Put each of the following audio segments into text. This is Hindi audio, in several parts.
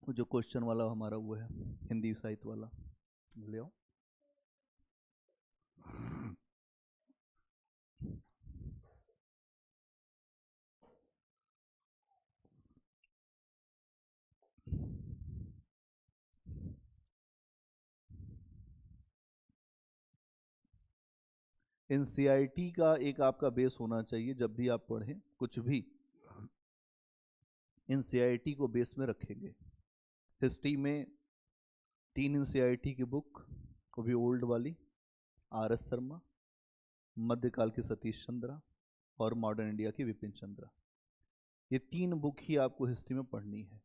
वो जो क्वेश्चन वाला हमारा वो है हिंदी साहित्य वाला, ले आओ। एनसीईआरटी का एक आपका बेस होना चाहिए, जब भी आप पढ़ें कुछ भी एनसीईआरटी को बेस में रखेंगे। हिस्ट्री में 3 एनसीईआरटी की बुक, वो भी ओल्ड वाली, आर.एस. शर्मा, मध्यकाल की सतीश चंद्रा और मॉडर्न इंडिया की विपिन चंद्रा। ये 3 बुक ही आपको हिस्ट्री में पढ़नी है।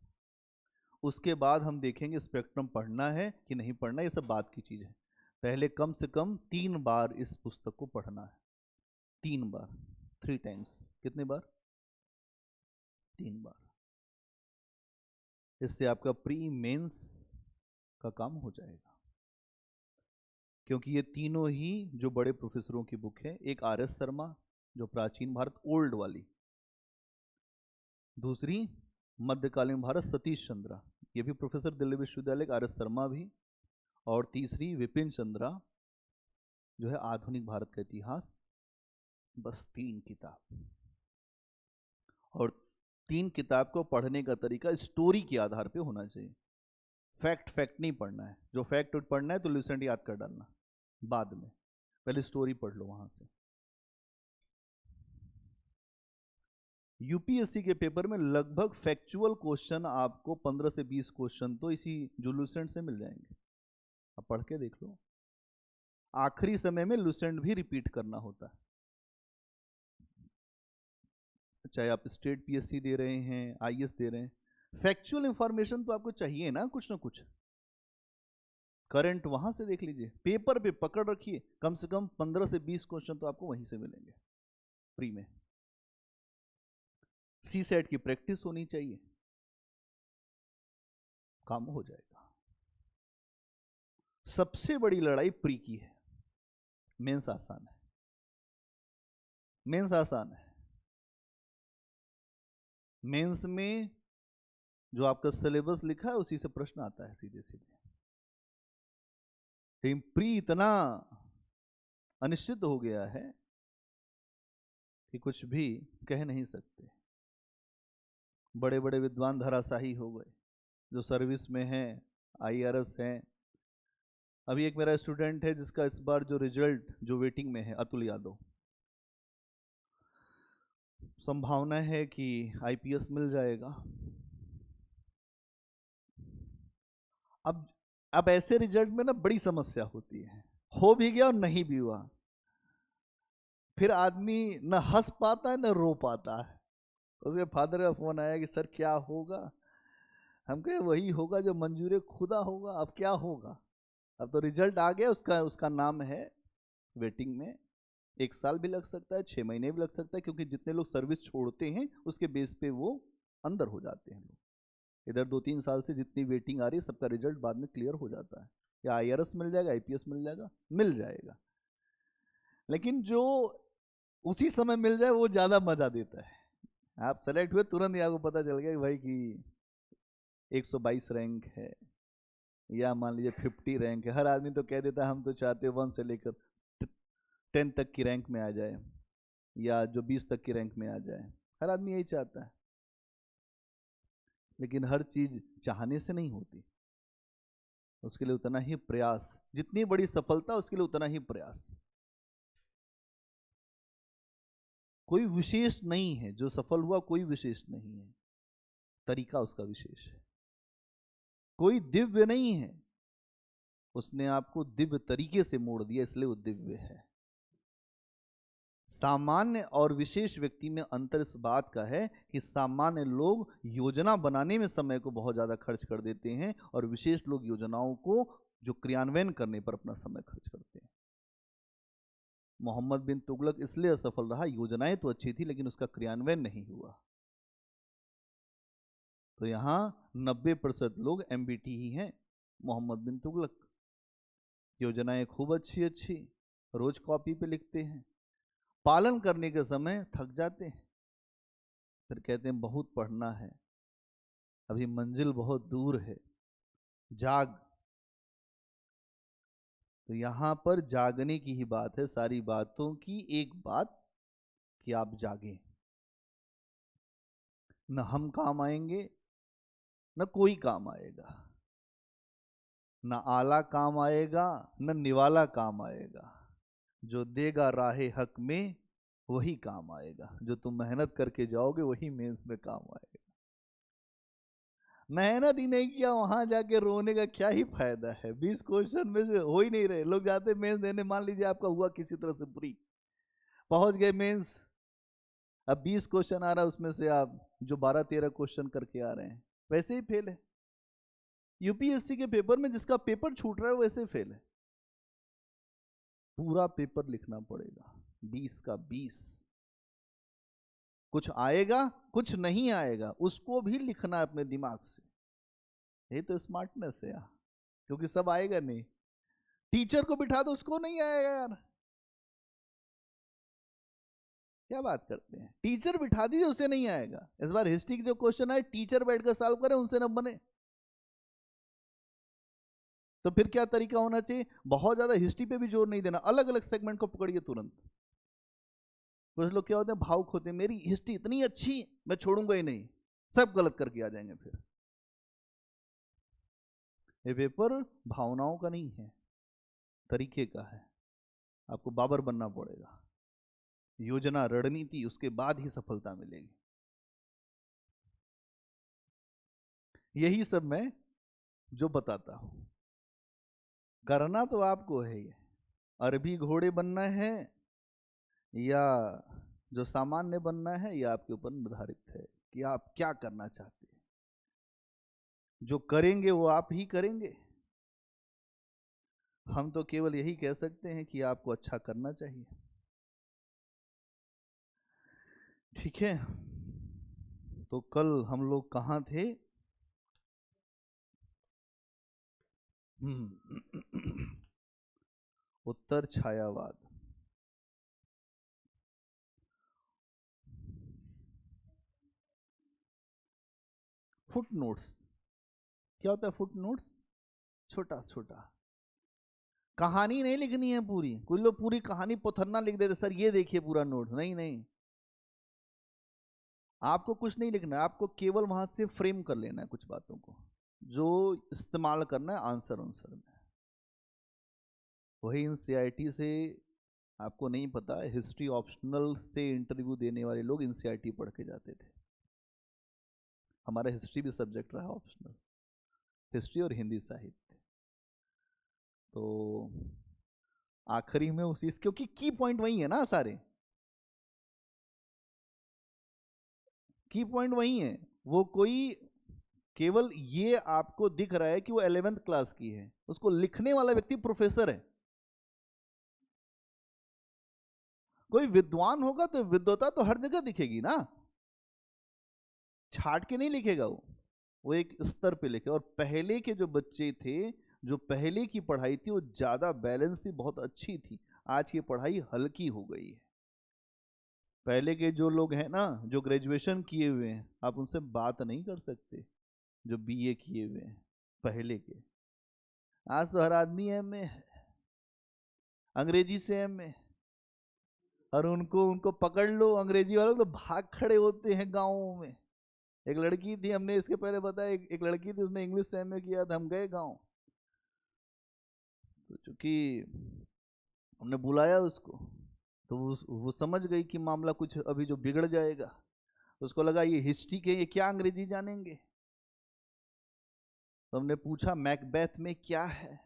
उसके बाद हम देखेंगे स्पेक्ट्रम पढ़ना है कि नहीं पढ़ना, ये सब बात की चीज़ है। पहले कम से कम 3 बार इस पुस्तक को पढ़ना है। 3 बार, 3 टाइम्स। कितने बार? 3 बार। इससे आपका प्री मेंस का काम हो जाएगा, क्योंकि ये तीनों ही जो बड़े प्रोफेसरों की बुक है। एक आर.एस. शर्मा जो प्राचीन भारत ओल्ड वाली, दूसरी मध्यकालीन भारत सतीश चंद्रा, ये भी प्रोफेसर दिल्ली विश्वविद्यालय का आर.एस. शर्मा भी, और तीसरी विपिन चंद्रा जो है आधुनिक भारत का इतिहास। बस 3 किताब। और 3 किताब को पढ़ने का तरीका स्टोरी के आधार पे होना चाहिए। फैक्ट नहीं पढ़ना है। जो फैक्ट पढ़ना है तो लुसेंट याद कर डालना बाद में, पहले स्टोरी पढ़ लो वहां से। यूपीएससी के पेपर में लगभग फैक्चुअल क्वेश्चन आपको 15 से 20 क्वेश्चन तो इसी जो लुसेंट से मिल जाएंगे। आप पढ़ के देख लो। आखिरी समय में लुसेंट भी रिपीट करना होता है, चाहे आप स्टेट पीएससी दे रहे हैं, आईएएस दे रहे हैं। फैक्चुअल इंफॉर्मेशन तो आपको चाहिए ना, कुछ ना कुछ करंट वहां से देख लीजिए, पेपर पे पकड़ रखिए। कम से कम 15 से 20 क्वेश्चन तो आपको वहीं से मिलेंगे प्री में। सी सेट की प्रैक्टिस होनी चाहिए, काम हो जाएगा। सबसे बड़ी लड़ाई प्री की है। मेंस आसान है, मेंस आसान है। मेंस में जो आपका सिलेबस लिखा है उसी से प्रश्न आता है सीधे सीधे। लेकिन प्री इतना अनिश्चित हो गया है कि कुछ भी कह नहीं सकते। बड़े बड़े विद्वान धराशाही हो गए जो सर्विस में हैं, आईआरएस हैं। अभी एक मेरा स्टूडेंट है जिसका इस बार जो रिजल्ट जो वेटिंग में है, अतुल यादव, संभावना है कि आईपीएस मिल जाएगा। अब ऐसे रिजल्ट में ना बड़ी समस्या होती है, हो भी गया और नहीं भी हुआ, फिर आदमी न हंस पाता है न रो पाता है। उसके फादर का फोन आया कि सर क्या होगा? हम कहे वही होगा जो मंजूर खुदा होगा। अब क्या होगा? अब तो रिजल्ट आ गया, उसका नाम है वेटिंग में। 1 साल भी लग सकता है, 6 महीने भी लग सकता है, क्योंकि जितने लोग सर्विस छोड़ते हैं उसके बेस पे वो अंदर हो जाते हैं लोग। इधर 2-3 साल से जितनी वेटिंग आ रही है सबका रिजल्ट बाद में क्लियर हो जाता है। या आईआरएस मिल जाएगा, आईपीएस मिल जाएगा, मिल जाएगा। लेकिन जो उसी समय मिल जाए वो ज्यादा मजा देता है। आप सेलेक्ट हुए तुरंत ही आपको पता चल गया कि भाई कि 122 रैंक है, या मान लीजिए 50 रैंक है। हर आदमी तो कह देता है हम तो चाहते 1 से लेकर 10 तक की रैंक में आ जाए, या जो 20 तक की रैंक में आ जाए। हर आदमी यही चाहता है। लेकिन हर चीज चाहने से नहीं होती, उसके लिए उतना ही प्रयास। जितनी बड़ी सफलता उसके लिए उतना ही प्रयास। कोई विशेष नहीं है जो सफल हुआ, कोई विशेष नहीं है, तरीका उसका विशेष है। कोई दिव्य नहीं है, उसने आपको दिव्य तरीके से मोड़ दिया इसलिए वो दिव्य है। सामान्य और विशेष व्यक्ति में अंतर इस बात का है कि सामान्य लोग योजना बनाने में समय को बहुत ज्यादा खर्च कर देते हैं, और विशेष लोग योजनाओं को जो क्रियान्वयन करने पर अपना समय खर्च करते हैं। मोहम्मद बिन तुगलक इसलिए असफल रहा, योजनाएं तो अच्छी थी लेकिन उसका क्रियान्वयन नहीं हुआ। तो यहां 90% लोग एमबीटी ही हैं। मोहम्मद बिन तुगलक योजनाएं खूब अच्छी रोज कॉपी पे लिखते हैं, पालन करने के समय थक जाते हैं, फिर कहते हैं बहुत पढ़ना है, अभी मंजिल बहुत दूर है, जाग। तो यहां पर जागने की ही बात है, सारी बातों की एक बात कि आप जागें। न हम काम आएंगे, न कोई काम आएगा, न आला काम आएगा, न निवाला काम आएगा। जो देगा राहे हक में वही काम आएगा। जो तुम मेहनत करके जाओगे वही मेंस में काम आएगा। मेहनत ही नहीं किया, वहां जाके रोने का क्या ही फायदा है। 20 क्वेश्चन में से हो ही नहीं रहे। लोग जाते मेंस देने, मान लीजिए आपका हुआ किसी तरह से प्री, पहुंच गए मेंस, अब 20 क्वेश्चन आ रहा है, उसमें से आप जो 12-13 क्वेश्चन करके आ रहे हैं वैसे ही फेल है। यूपीएससी के पेपर में जिसका पेपर छूट रहा है वैसे फेल है। पूरा पेपर लिखना पड़ेगा, 20 का 20। कुछ आएगा कुछ नहीं आएगा, उसको भी लिखना है अपने दिमाग से। यही तो स्मार्टनेस है यार, क्योंकि सब आएगा नहीं। टीचर को बिठा दो, उसको नहीं आएगा यार, क्या बात करते हैं। टीचर बिठा दीजिए, उसे नहीं आएगा। इस बार हिस्ट्री के जो क्वेश्चन आए टीचर बैठकर सॉल्व करें, उनसे न बने। तो फिर क्या तरीका होना चाहिए, बहुत ज्यादा हिस्ट्री पे भी जोर नहीं देना, अलग अलग सेगमेंट को पकड़िए तुरंत। कुछ लोग क्या होते हैं, भावुक होते हैं, मेरी हिस्ट्री इतनी अच्छी मैं छोड़ूंगा ही नहीं, सब गलत करके आ जाएंगे। फिर ये पेपर भावनाओं का नहीं है, तरीके का है। आपको बाबर बनना पड़ेगा, योजना रणनीति, उसके बाद ही सफलता मिलेगी। यही सब मैं जो बताता हूं, करना तो आपको है। ये अरबी घोड़े बनना है या जो सामान्य बनना है, यह आपके ऊपर निर्धारित है कि आप क्या करना चाहते हैं। जो करेंगे वो आप ही करेंगे। हम तो केवल यही कह सकते हैं कि आपको अच्छा करना चाहिए। ठीक है, तो कल हम लोग कहाँ थे? उत्तर छायावाद। फुट नोट्स क्या होता है? फुट नोट्स छोटा छोटा, कहानी नहीं लिखनी है पूरी। कुछ लोग पूरी कहानी पोथरना लिख देते, सर ये देखिए पूरा नोट। नहीं नहीं, आपको कुछ नहीं लिखना है, आपको केवल वहां से फ्रेम कर लेना है कुछ बातों को, जो इस्तेमाल करना है आंसर में। वही एनसीईआरटी से आपको नहीं पता है, हिस्ट्री ऑप्शनल से इंटरव्यू देने वाले लोग एनसीईआरटी पढ़ के जाते थे। हमारा हिस्ट्री भी सब्जेक्ट रहा ऑप्शनल, हिस्ट्री और हिंदी साहित्य। तो आखिरी में उसी, क्योंकि की पॉइंट वही है ना, सारे की पॉइंट वही है। वो कोई केवल ये आपको दिख रहा है कि वो 11th क्लास की है, उसको लिखने वाला व्यक्ति प्रोफेसर है। कोई विद्वान होगा तो विद्वता तो हर जगह दिखेगी ना, छाट के नहीं लिखेगा वो एक स्तर पे लिखे। और पहले के जो बच्चे थे, जो पहले की पढ़ाई थी वो ज्यादा बैलेंस थी, बहुत अच्छी थी। आज की पढ़ाई हल्की हो गई है। पहले के जो लोग हैं ना, जो ग्रेजुएशन किए हुए हैं, आप उनसे बात नहीं कर सकते, जो बीए किए हुए हैं पहले के। आज तो हर आदमी एमए है, अंग्रेजी से एमए। और उनको पकड़ लो अंग्रेजी वालों तो भाग खड़े होते हैं गाँवों में। एक लड़की थी, हमने इसके पहले बताया, एक लड़की थी, उसने इंग्लिश से एमए किया था। हम गए गाँव, तो चूंकि हमने बुलाया उसको, तो वो समझ गई कि मामला कुछ अभी जो बिगड़ जाएगा। उसको लगा ये हिस्ट्री के, ये क्या अंग्रेजी जानेंगे। तो हमने पूछा मैकबेथ में क्या है।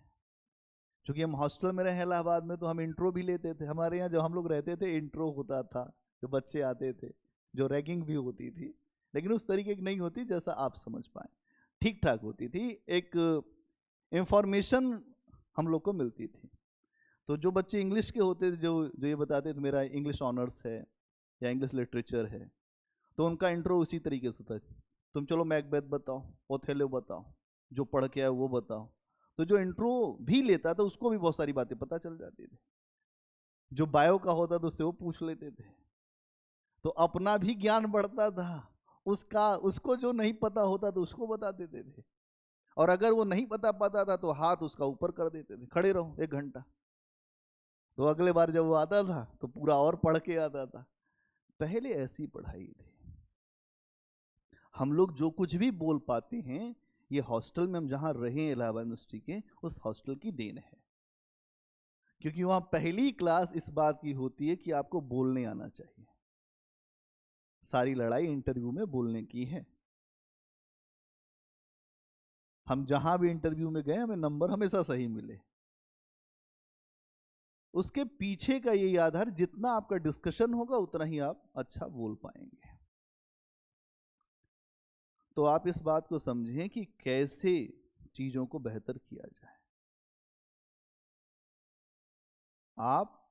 क्योंकि हम हॉस्टल में रहे इलाहाबाद में, तो हम इंट्रो भी लेते थे। हमारे यहाँ जो हम लोग रहते थे इंट्रो होता था, जो बच्चे आते थे, जो रैगिंग भी होती थी, लेकिन उस तरीके की नहीं होती जैसा आप समझ पाए, ठीक ठाक होती थी। एक इंफॉर्मेशन हम लोग को मिलती थी। तो जो बच्चे इंग्लिश के होते थे, जो ये बताते थे मेरा इंग्लिश ऑनर्स है या इंग्लिश लिटरेचर है, तो उनका इंट्रो उसी तरीके से होता है। तुम चलो मैकबेथ बताओ, ओथेलो बताओ, जो पढ़ के आए वो बताओ। तो जो इंट्रो भी लेता था उसको भी बहुत सारी बातें पता चल जाती थी। जो बायो का होता था उससे वो पूछ लेते थे, तो अपना भी ज्ञान बढ़ता था, उसको जो नहीं पता होता तो उसको बता देते थे, और अगर वो नहीं बता पाता था तो हाथ उसका ऊपर कर देते थे, खड़े रहो 1 घंटा। तो अगले बार जब वो आता था तो पूरा और पढ़ के आता था। पहले ऐसी पढ़ाई थी। हम लोग जो कुछ भी बोल पाते हैं, ये हॉस्टल में हम जहां रहे हैं इलाहाबाद यूनिवर्सिटी के, उस हॉस्टल की देन है। क्योंकि वहां पहली क्लास इस बात की होती है कि आपको बोलने आना चाहिए। सारी लड़ाई इंटरव्यू में बोलने की है। हम जहां भी इंटरव्यू में गए हमें नंबर हमेशा सही मिले। उसके पीछे का यही आधार, जितना आपका डिस्कशन होगा उतना ही आप अच्छा बोल पाएंगे। तो आप इस बात को समझें कि कैसे चीजों को बेहतर किया जाए। आप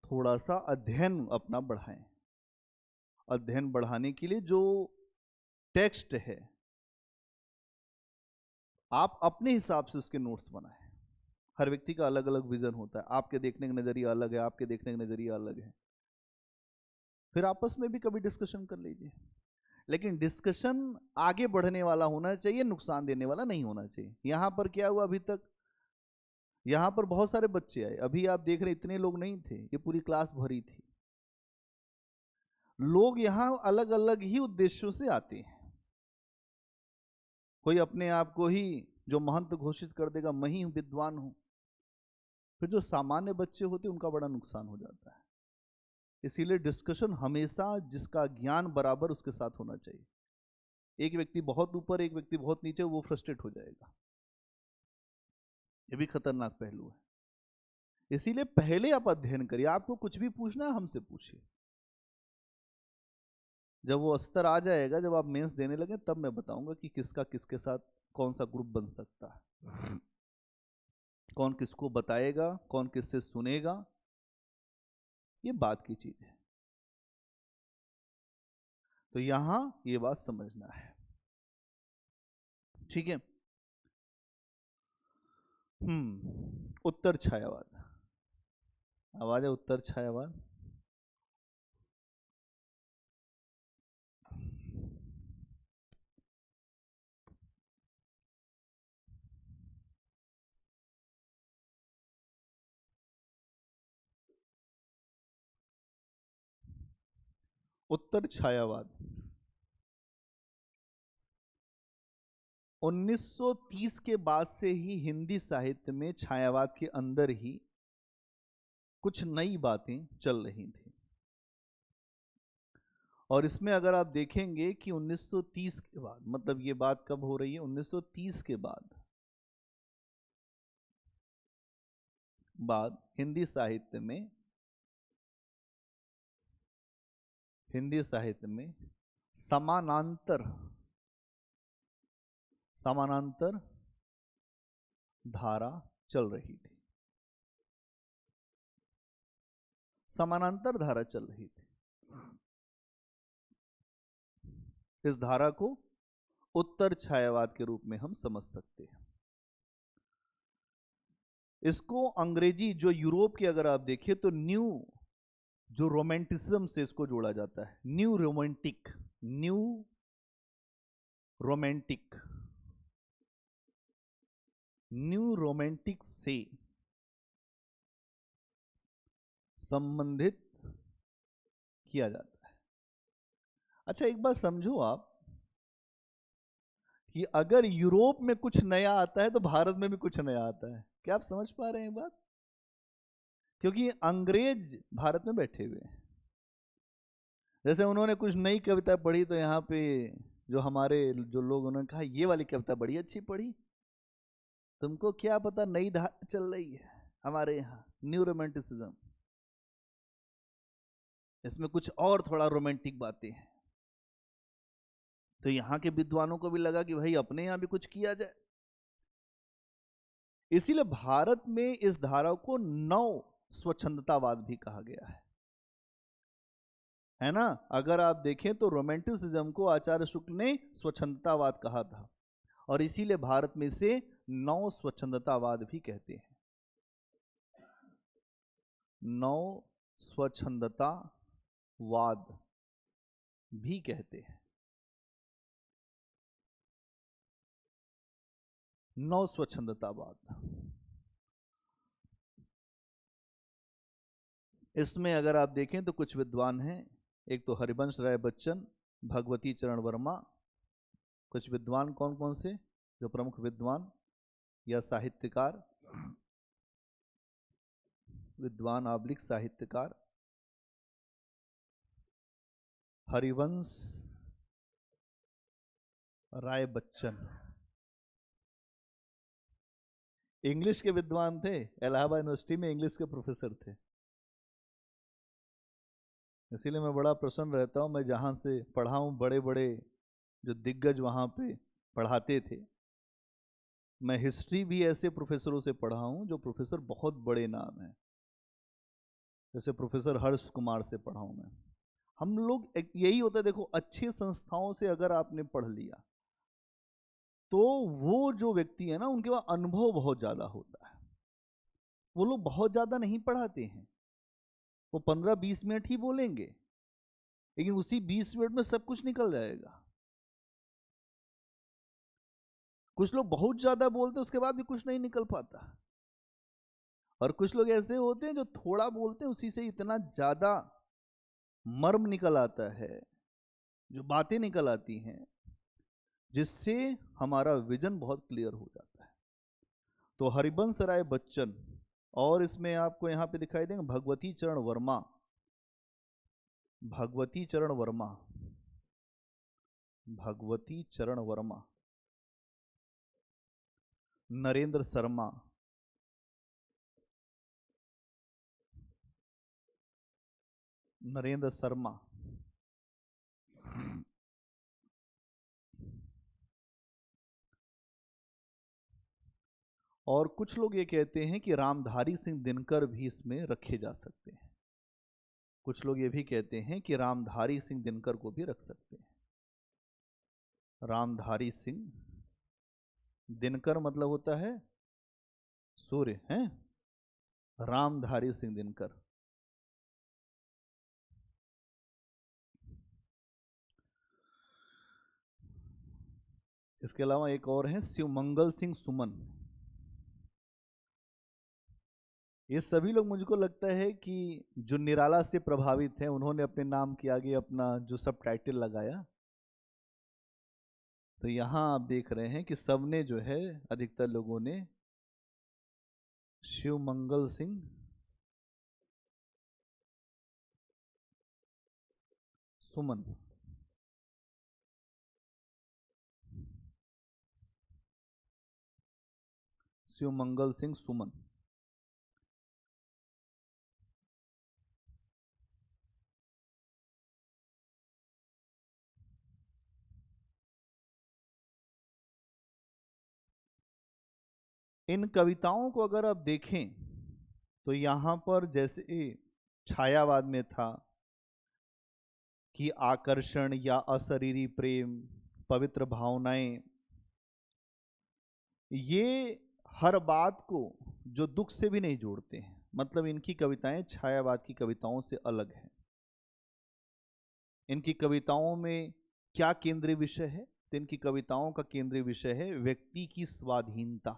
थोड़ा सा अध्ययन अपना बढ़ाएं। अध्ययन बढ़ाने के लिए जो टेक्स्ट है, आप अपने हिसाब से उसके नोट्स बनाएं। हर व्यक्ति का अलग अलग विजन होता है, आपके देखने का नजरिया अलग है, आपके देखने का नजरिया अलग है। फिर आपस में भी कभी डिस्कशन कर लीजिए, लेकिन डिस्कशन आगे बढ़ने वाला होना चाहिए, नुकसान देने वाला नहीं होना चाहिए। यहां पर क्या हुआ, अभी तक यहां पर बहुत सारे बच्चे आए, अभी आप देख रहे इतने लोग नहीं थे, ये पूरी क्लास भरी थी। लोग यहां अलग अलग ही उद्देश्यों से आते हैं। कोई अपने आप को ही जो महंत घोषित कर देगा, मैं ही विद्वान हूं। फिर जो सामान्य बच्चे होते हैं उनका बड़ा नुकसान हो जाता है। इसीलिए डिस्कशन हमेशा जिसका ज्ञान बराबर उसके साथ होना चाहिए। एक व्यक्ति बहुत ऊपर, एक व्यक्ति बहुत नीचे, वो फ्रस्ट्रेट हो जाएगा। ये भी खतरनाक पहलू है। इसीलिए पहले आप अध्ययन करिए। आपको कुछ भी पूछना है हमसे पूछिए। जब वो स्तर आ जाएगा, जब आप मेंस देने लगे, तब मैं बताऊंगा कि किसका किसके साथ कौन सा ग्रुप बन सकता है, कौन किसको बताएगा, कौन किससे सुनेगा। ये बात की चीज है। तो यहां ये बात समझना है, ठीक है। उत्तर छायावाद। आवाज है उत्तर छायावाद। उत्तर छायावाद 1930 के बाद से ही हिंदी साहित्य में छायावाद के अंदर ही कुछ नई बातें चल रही थी। और इसमें अगर आप देखेंगे कि 1930 के बाद, मतलब ये बात कब हो रही है, 1930 के बाद हिंदी साहित्य में समानांतर धारा चल रही थी। समानांतर धारा चल रही थी। इस धारा को उत्तर छायावाद के रूप में हम समझ सकते हैं। इसको अंग्रेजी, जो यूरोप की अगर आप देखिए तो न्यू जो रोमांटिसिज्म से इसको जोड़ा जाता है, न्यू रोमांटिक से संबंधित किया जाता है। अच्छा, एक बात समझो आप कि अगर यूरोप में कुछ नया आता है तो भारत में भी कुछ नया आता है। क्या आप समझ पा रहे हैं बात? क्योंकि अंग्रेज भारत में बैठे हुए हैं। जैसे उन्होंने कुछ नई कविता पढ़ी तो यहाँ पे जो हमारे जो लोग, उन्होंने कहा ये वाली कविता बड़ी अच्छी पढ़ी। तुमको क्या पता, नई धारा चल रही है हमारे यहाँ, न्यू रोमांटिसिज्म। इसमें कुछ और थोड़ा रोमांटिक बातें हैं। तो यहाँ के विद्वानों को भी लगा कि भाई अपने यहाँ भी कुछ किया जाए। इसीलिए भारत में इस धारा को नव स्वच्छंदतावाद भी कहा गया है ना। अगर आप देखें तो रोमांटिसिज्म को आचार्य शुक्ल ने स्वच्छंदतावाद कहा था, और इसीलिए भारत में इसे नव स्वच्छंदतावाद भी कहते हैं। नव स्वच्छंदतावाद भी कहते हैं। 9 स्वच्छंदतावाद। इसमें अगर आप देखें तो कुछ विद्वान हैं, एक तो हरिवंश राय बच्चन, भगवती चरण वर्मा। कुछ विद्वान कौन कौन से जो प्रमुख विद्वान या साहित्यकार, विद्वान आब्लिक साहित्यकार, हरिवंश राय बच्चन इंग्लिश के विद्वान थे, इलाहाबाद यूनिवर्सिटी में इंग्लिश के प्रोफेसर थे। इसीलिए मैं बड़ा प्रसन्न रहता हूँ, मैं जहाँ से पढ़ा हूँ बड़े बड़े जो दिग्गज वहाँ पे पढ़ाते थे। मैं हिस्ट्री भी ऐसे प्रोफेसरों से पढ़ा हूँ जो प्रोफेसर बहुत बड़े नाम हैं, जैसे प्रोफेसर हर्ष कुमार से पढ़ा हूँ मैं। हम लोग यही होता है, देखो अच्छी संस्थाओं से अगर आपने पढ़ लिया तो वो जो व्यक्ति है ना, उनके पास अनुभव बहुत ज़्यादा होता है। वो लोग बहुत ज़्यादा नहीं पढ़ाते हैं, वो 15-20 मिनट ही बोलेंगे, लेकिन उसी 20 मिनट में सब कुछ निकल जाएगा। कुछ लोग बहुत ज़्यादा बोलते हैं, उसके बाद भी कुछ नहीं निकल पाता। और कुछ लोग ऐसे होते हैं जो थोड़ा बोलते हैं, उसी से इतना ज़्यादा मर्म निकल आता है, जो बातें निकल आती हैं, जिससे हमारा विजन बहुत क्लियर हो जाता है। तो हरिवंश राय बच्चन, और इसमें आपको यहां पे दिखाई देंगे भगवती चरण वर्मा, भगवती चरण वर्मा, भगवती चरण वर्मा, नरेंद्र शर्मा, नरेंद्र शर्मा, और कुछ लोग ये कहते हैं कि रामधारी सिंह दिनकर भी इसमें रखे जा सकते हैं। कुछ लोग ये भी कहते हैं कि रामधारी सिंह दिनकर को भी रख सकते हैं। रामधारी सिंह दिनकर मतलब होता है सूर्य, हैं? रामधारी सिंह दिनकर। इसके अलावा एक और है शिवमंगल सिंह सुमन। ये सभी लोग मुझको लगता है कि जो निराला से प्रभावित हैं, उन्होंने अपने नाम के आगे अपना जो सब टाइटल लगाया। तो यहां आप देख रहे हैं कि सबने जो है, अधिकतर लोगों ने शिवमंगल सिंह सुमन, शिवमंगल सिंह सुमन। इन कविताओं को अगर आप देखें तो यहां पर जैसे छायावाद में था कि आकर्षण या अशरीरी प्रेम, पवित्र भावनाएं, ये हर बात को जो दुख से भी नहीं जोड़ते हैं। मतलब इनकी कविताएं छायावाद की कविताओं से अलग हैं। इनकी कविताओं में क्या केंद्रीय विषय है? तो इनकी कविताओं का केंद्रीय विषय है व्यक्ति की स्वाधीनता।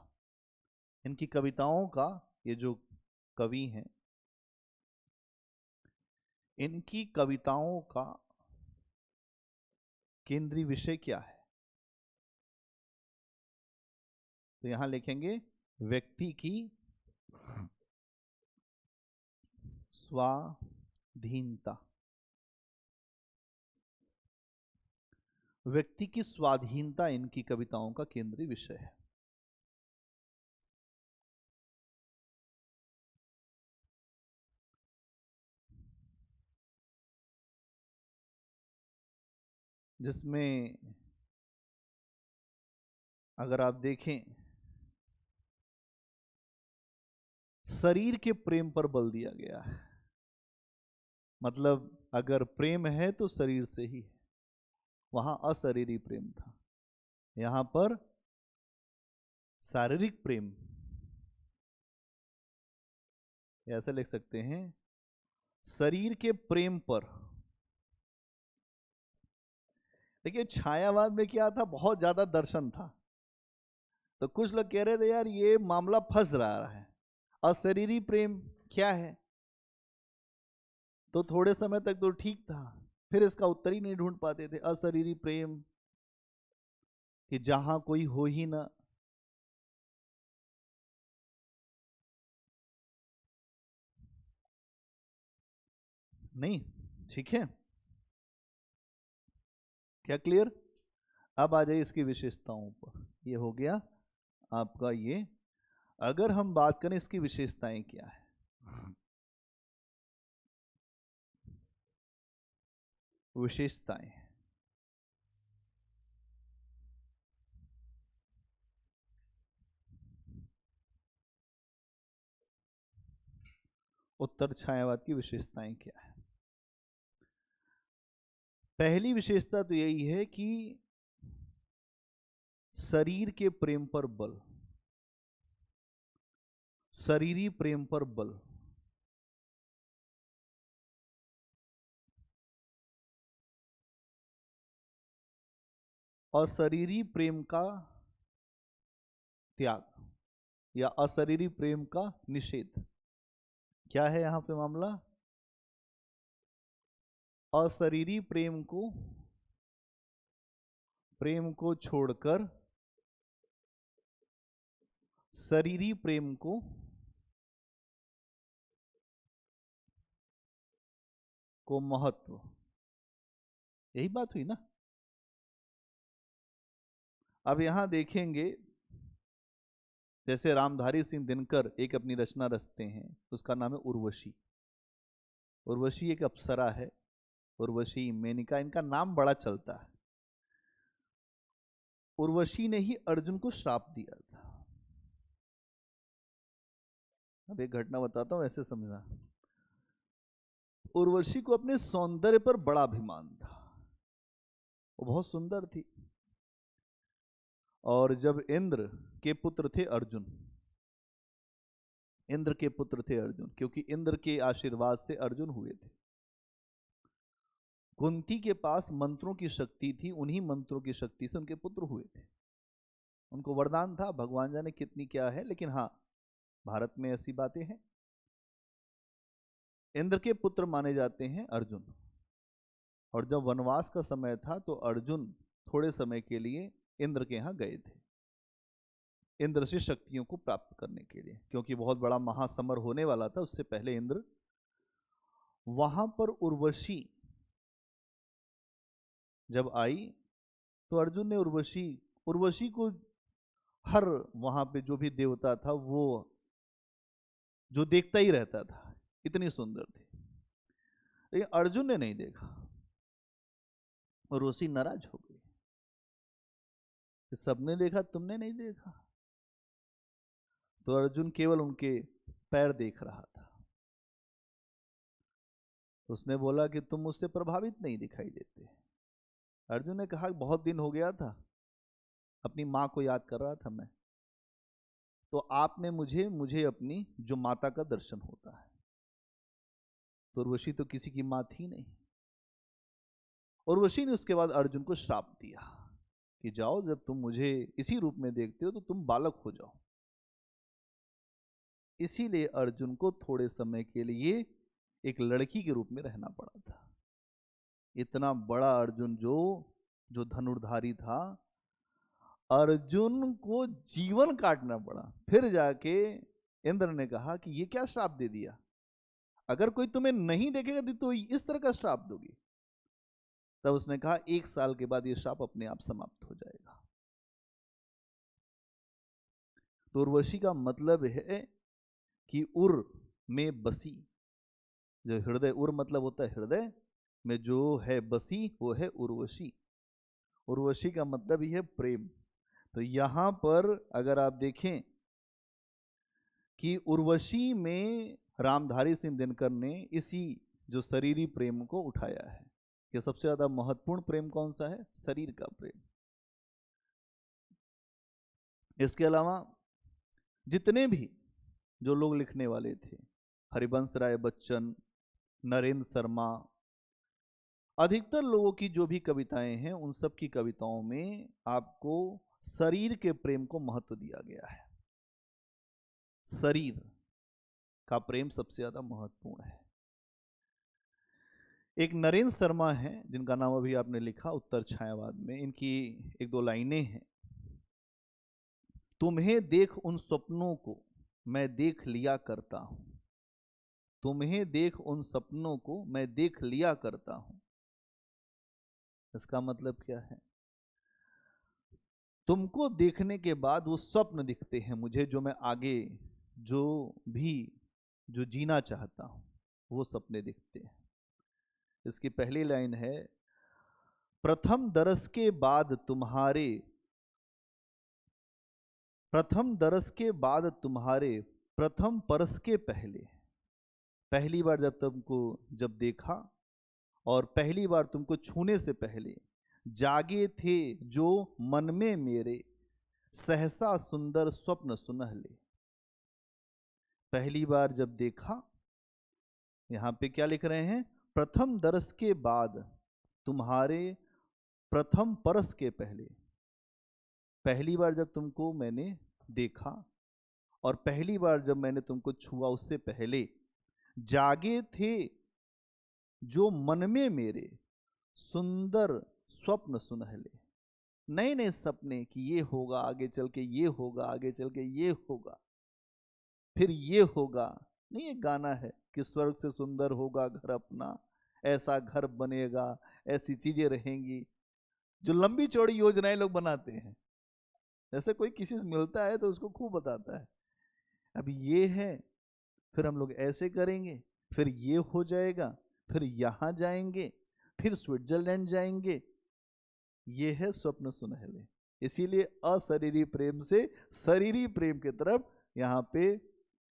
इनकी कविताओं का, ये जो कवि हैं, इनकी कविताओं का केंद्रीय विषय क्या है? तो यहां लिखेंगे व्यक्ति की स्वाधीनता। व्यक्ति की स्वाधीनता इनकी कविताओं का केंद्रीय विषय है। जिसमें अगर आप देखें, शरीर के प्रेम पर बल दिया गया है। मतलब अगर प्रेम है तो शरीर से ही है। वहां अशरीरी प्रेम था, यहां पर शारीरिक प्रेम। ऐसे लिख सकते हैं, शरीर के प्रेम पर देखिए छायावाद में क्या था, बहुत ज्यादा दर्शन था, तो कुछ लोग कह रहे थे यार ये मामला फंस रहा है, अशरीरी प्रेम क्या है। तो थोड़े समय तक तो ठीक था, फिर इसका उत्तर ही नहीं ढूंढ पाते थे। अशरीरी प्रेम कि जहां कोई हो ही ना, नहीं, ठीक है, क्या क्लियर? अब आ जाइए इसकी विशेषताओं पर। ये हो गया आपका ये। अगर हम बात करें इसकी विशेषताएं क्या है, विशेषताएं, उत्तर छायावाद की विशेषताएं क्या है? पहली विशेषता तो यही है कि शरीर के प्रेम पर बल, शरीरी प्रेम पर बल। अशरीरी प्रेम का त्याग या अशरीरी प्रेम का निषेध। क्या है यहां पे मामला? अशरीरी प्रेम को छोड़कर शरीरी प्रेम को महत्व। यही बात हुई ना। अब यहां देखेंगे, जैसे रामधारी सिंह दिनकर एक अपनी रचना रचते हैं, उसका नाम है उर्वशी। उर्वशी एक अप्सरा है, उर्वशी, मेनका, इनका नाम बड़ा चलता है। उर्वशी ने ही अर्जुन को श्राप दिया था। अब एक घटना बताता हूं, ऐसे समझना। उर्वशी को अपने सौंदर्य पर बड़ा अभिमान था, वो बहुत सुंदर थी। और जब इंद्र के पुत्र थे अर्जुन, इंद्र के पुत्र थे अर्जुन, क्योंकि इंद्र के आशीर्वाद से अर्जुन हुए थे। कुंती के पास मंत्रों की शक्ति थी, उन्हीं मंत्रों की शक्ति से उनके पुत्र हुए थे। उनको वरदान था, भगवान जाने कितनी क्या है, लेकिन हाँ, भारत में ऐसी बातें हैं। इंद्र के पुत्र माने जाते हैं अर्जुन। और जब वनवास का समय था तो अर्जुन थोड़े समय के लिए इंद्र के यहां गए थे, इंद्र से शक्तियों को प्राप्त करने के लिए, क्योंकि बहुत बड़ा महासमर होने वाला था। उससे पहले इंद्र वहां पर उर्वशी जब आई तो अर्जुन ने उर्वशी को, हर वहां पे जो भी देवता था वो जो देखता ही रहता था, इतनी सुंदर थी। लेकिन अर्जुन ने नहीं देखा, उर्वशी नाराज हो गई कि सबने देखा, तुमने नहीं देखा। तो अर्जुन केवल उनके पैर देख रहा था। उसने बोला कि तुम मुझसे प्रभावित नहीं दिखाई देते। अर्जुन ने कहा बहुत दिन हो गया था, अपनी माँ को याद कर रहा था मैं, तो आप में मुझे मुझे अपनी जो माता का दर्शन होता है। तो उर्वशी तो किसी की माँ थी नहीं। उर्वशी ने उसके बाद अर्जुन को श्राप दिया कि जाओ, जब तुम मुझे इसी रूप में देखते हो तो तुम बालक हो जाओ। इसीलिए अर्जुन को थोड़े समय के लिए एक लड़की के रूप में रहना पड़ा था। इतना बड़ा अर्जुन जो जो धनुर्धारी था, अर्जुन को जीवन काटना पड़ा। फिर जाके इंद्र ने कहा कि ये क्या श्राप दे दिया, अगर कोई तुम्हें नहीं देखेगा तो इस तरह का श्राप दोगी। तब उसने कहा 1 साल के बाद ये श्राप अपने आप समाप्त हो जाएगा। तो उर्वशी का मतलब है कि उर में बसी, जो हृदय, उर मतलब होता है हृदय में जो है बसी, वो है उर्वशी। उर्वशी का मतलब ही है प्रेम। तो यहां पर अगर आप देखें कि उर्वशी में रामधारी सिंह दिनकर ने इसी जो शरीरी प्रेम को उठाया है कि सबसे ज्यादा महत्वपूर्ण प्रेम कौन सा है, शरीर का प्रेम। इसके अलावा जितने भी जो लोग लिखने वाले थे, हरिवंश राय बच्चन, नरेंद्र शर्मा, अधिकतर लोगों की जो भी कविताएं हैं उन सब की कविताओं में आपको शरीर के प्रेम को महत्व दिया गया है। शरीर का प्रेम सबसे ज्यादा महत्वपूर्ण है। एक नरेंद्र शर्मा हैं जिनका नाम अभी आपने लिखा उत्तर छायावाद में, इनकी एक दो लाइनें हैं। तुम्हें देख उन सपनों को मैं देख लिया करता हूं, तुम्हें देख उन सपनों को मैं देख लिया करता हूं। इसका मतलब क्या है? तुमको देखने के बाद वो स्वप्न दिखते हैं मुझे, जो मैं आगे जो जीना चाहता हूं वो सपने दिखते हैं। इसकी पहली लाइन है, प्रथम दरस के बाद तुम्हारे, प्रथम दरस के बाद तुम्हारे प्रथम परस के पहले। पहली बार जब तुमको जब देखा और पहली बार तुमको छूने से पहले जागे थे जो मन में मेरे, सहसा सुंदर स्वप्न सुनहले। पहली बार जब देखा, यहां पे क्या लिख रहे हैं? प्रथम दरस के बाद तुम्हारे प्रथम परस के पहले। पहली बार जब तुमको मैंने देखा और पहली बार जब मैंने तुमको छुआ उससे पहले जागे थे जो मन में मेरे, सुंदर स्वप्न सुनहले। नए नए सपने कि ये होगा आगे चल के, ये होगा आगे चल के, ये होगा फिर ये होगा। नहीं, एक गाना है कि स्वर्ग से सुंदर होगा घर अपना, ऐसा घर बनेगा, ऐसी चीजें रहेंगी। जो लंबी चौड़ी योजनाएं लोग बनाते हैं, जैसे कोई किसी से मिलता है तो उसको खूब बताता है अब ये है, फिर हम लोग ऐसे करेंगे, फिर ये हो जाएगा, फिर यहां जाएंगे, फिर स्विट्जरलैंड जाएंगे। ये है स्वप्न सुनहले। इसीलिए अशरीरी प्रेम से शरीरी प्रेम की तरफ यहां पे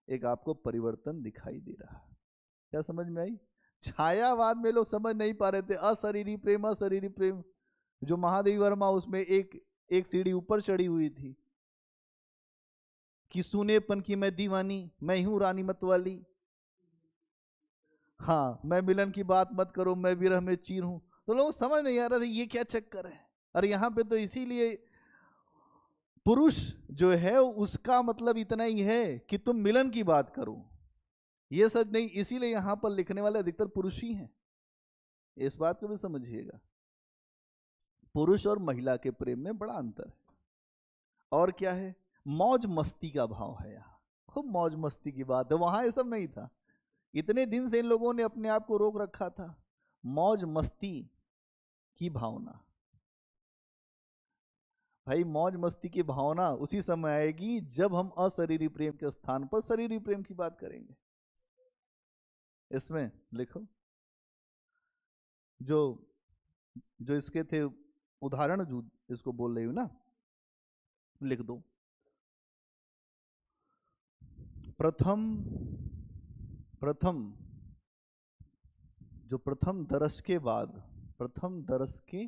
एक आपको परिवर्तन दिखाई दे रहा है। क्या समझ में आई? छायावाद में लोग समझ नहीं पा रहे थे अशरीरी प्रेम, अशरीरी प्रेम। जो महादेवी वर्मा उसमें एक सीढ़ी ऊपर चढ़ी हुई थी कि सुनेपन की मैं दीवानी, मैं हूं रानी मतवाली, हाँ मैं मिलन की बात मत करो, मैं विरह में चीर हूं। तो लोग समझ नहीं आ रहे थे ये क्या चक्कर है। अरे यहां पे तो इसीलिए पुरुष जो है उसका मतलब इतना ही है कि तुम मिलन की बात करो, ये सच नहीं। इसीलिए यहां पर लिखने वाले अधिकतर पुरुष ही हैं। इस बात को भी समझिएगा, पुरुष और महिला के प्रेम में बड़ा अंतर है। और क्या है? मौज मस्ती का भाव है। यहाँ खूब मौज मस्ती की बात है, वहां ये सब नहीं था। इतने दिन से इन लोगों ने अपने आप को रोक रखा था। मौज मस्ती की भावना, भाई मौज मस्ती की भावना उसी समय आएगी जब हम अशरीरी प्रेम के स्थान पर शरीरी प्रेम की बात करेंगे। इसमें लिखो जो जो इसके थे उदाहरण, जो इसको बोल रही हूं ना, लिख दो। प्रथम प्रथम जो प्रथम दरस के बाद, प्रथम दरस के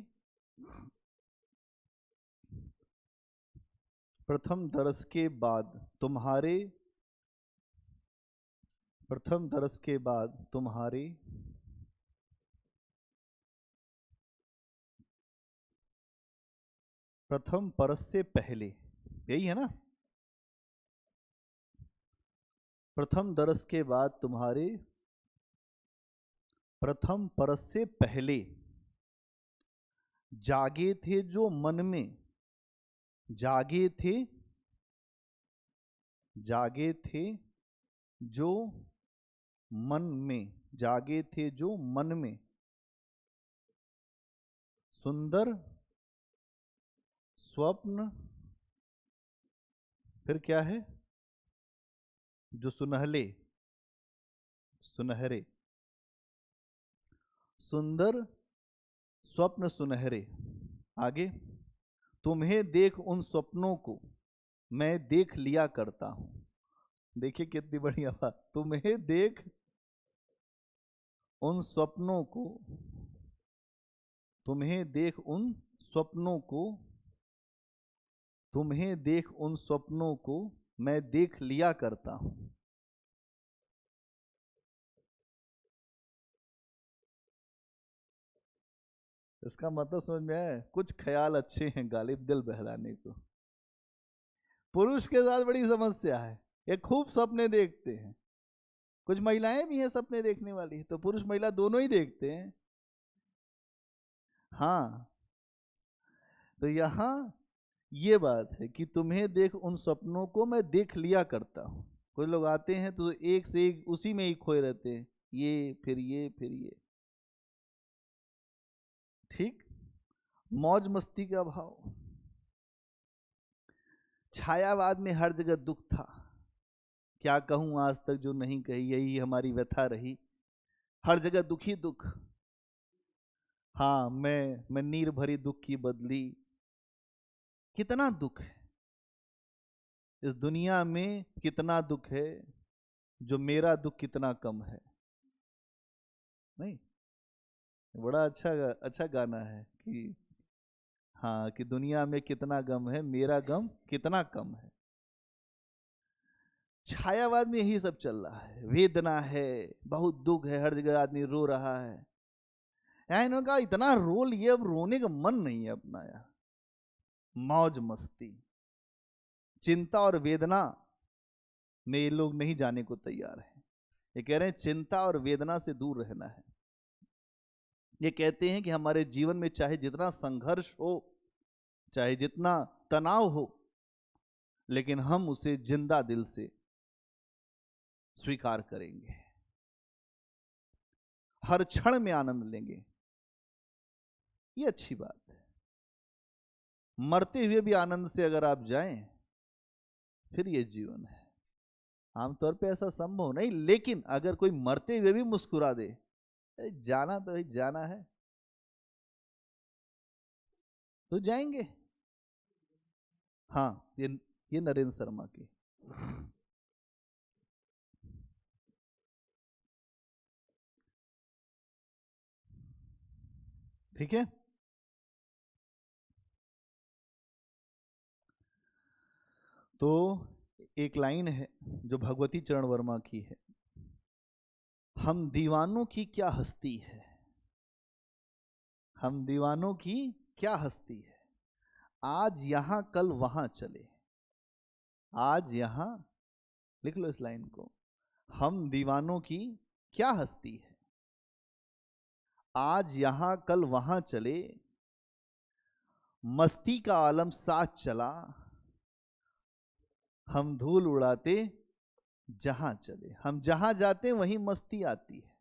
प्रथम दरस के बाद तुम्हारे, प्रथम दरस के बाद तुम्हारे प्रथम परस से पहले, यही है ना? प्रथम दरस के बाद तुम्हारे प्रथम परस से पहले जागे थे जो मन में, जागे थे, जागे थे जो मन में, जागे थे जो मन में, सुंदर स्वप्न, फिर क्या है? जो सुनहले, सुनहरे, सुंदर स्वप्न सुनहरे। आगे, तुम्हें देख उन स्वप्नों को मैं देख लिया करता हूं। देखिए कितनी बढ़िया बात, तुम्हें देख उन स्वप्नों को, तुम्हें देख उन स्वप्नों को, तुम्हें देख उन स्वप्नों को मैं देख लिया करता हूं। इसका मतलब समझ में आया? कुछ ख्याल अच्छे हैं गालिब दिल बहलाने को। पुरुष के साथ बड़ी समस्या है, ये खूब सपने देखते हैं। कुछ महिलाएं भी हैं सपने देखने वाली, तो पुरुष महिला दोनों ही देखते हैं। हाँ, तो यहां ये बात है कि तुम्हें देख उन सपनों को मैं देख लिया करता हूं। कुछ लोग आते हैं तो एक से एक उसी में ही खोए रहते हैं, ये फिर ये फिर ये। ठीक, मौज मस्ती का भाव। छायावाद में हर जगह दुख था। क्या कहूं आज तक जो नहीं कही, यही हमारी व्यथा रही। हर जगह दुख ही दुख। हाँ, मैं नीर भरी दुख की बदली। कितना दुख है इस दुनिया में, कितना दुख है, जो मेरा दुख कितना कम है। नहीं, बड़ा अच्छा गाना है कि हाँ, कि दुनिया में कितना गम है, मेरा गम कितना कम है। छायावाद में यही सब चल रहा है, वेदना है, बहुत दुख है, हर जगह आदमी रो रहा है। यार इन्होंने कहा इतना रो लिए, अब रोने का मन नहीं है अपना यार। मौज मस्ती, चिंता और वेदना में ये लोग नहीं जाने को तैयार है। ये कह रहे हैं चिंता और वेदना से दूर रहना है। ये कहते हैं कि हमारे जीवन में चाहे जितना संघर्ष हो, चाहे जितना तनाव हो, लेकिन हम उसे जिंदा दिल से स्वीकार करेंगे, हर क्षण में आनंद लेंगे। ये अच्छी बात है। मरते हुए भी आनंद से अगर आप जाएं, फिर ये जीवन है। आमतौर पे ऐसा संभव नहीं, लेकिन अगर कोई मरते हुए भी मुस्कुरा दे, जाना तो जाना है तो जाएंगे। हाँ, ये नरेंद्र शर्मा की। ठीक है, तो एक लाइन है जो भगवती चरण वर्मा की है, हम दीवानों की क्या हस्ती है, हम दीवानों की क्या हस्ती है, आज यहां कल वहां चले। आज यहां, लिख लो इस लाइन को, हम दीवानों की क्या हस्ती है, आज यहां कल वहां चले, मस्ती का आलम साथ चला, हम धूल उड़ाते जहां चले। हम जहां जाते वहीं मस्ती आती है।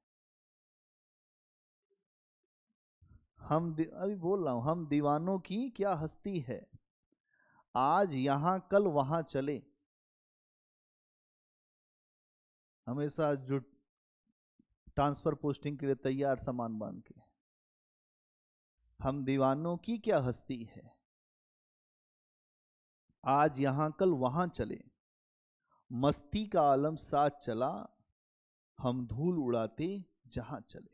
अभी बोल रहा हूं, हम दीवानों की क्या हस्ती है, आज यहां कल वहां चले। हमेशा जो ट्रांसफर पोस्टिंग के लिए तैयार सामान बांध के, हम दीवानों की क्या हस्ती है, आज यहां कल वहां चले, मस्ती का आलम साथ चला, हम धूल उड़ाते जहां चले।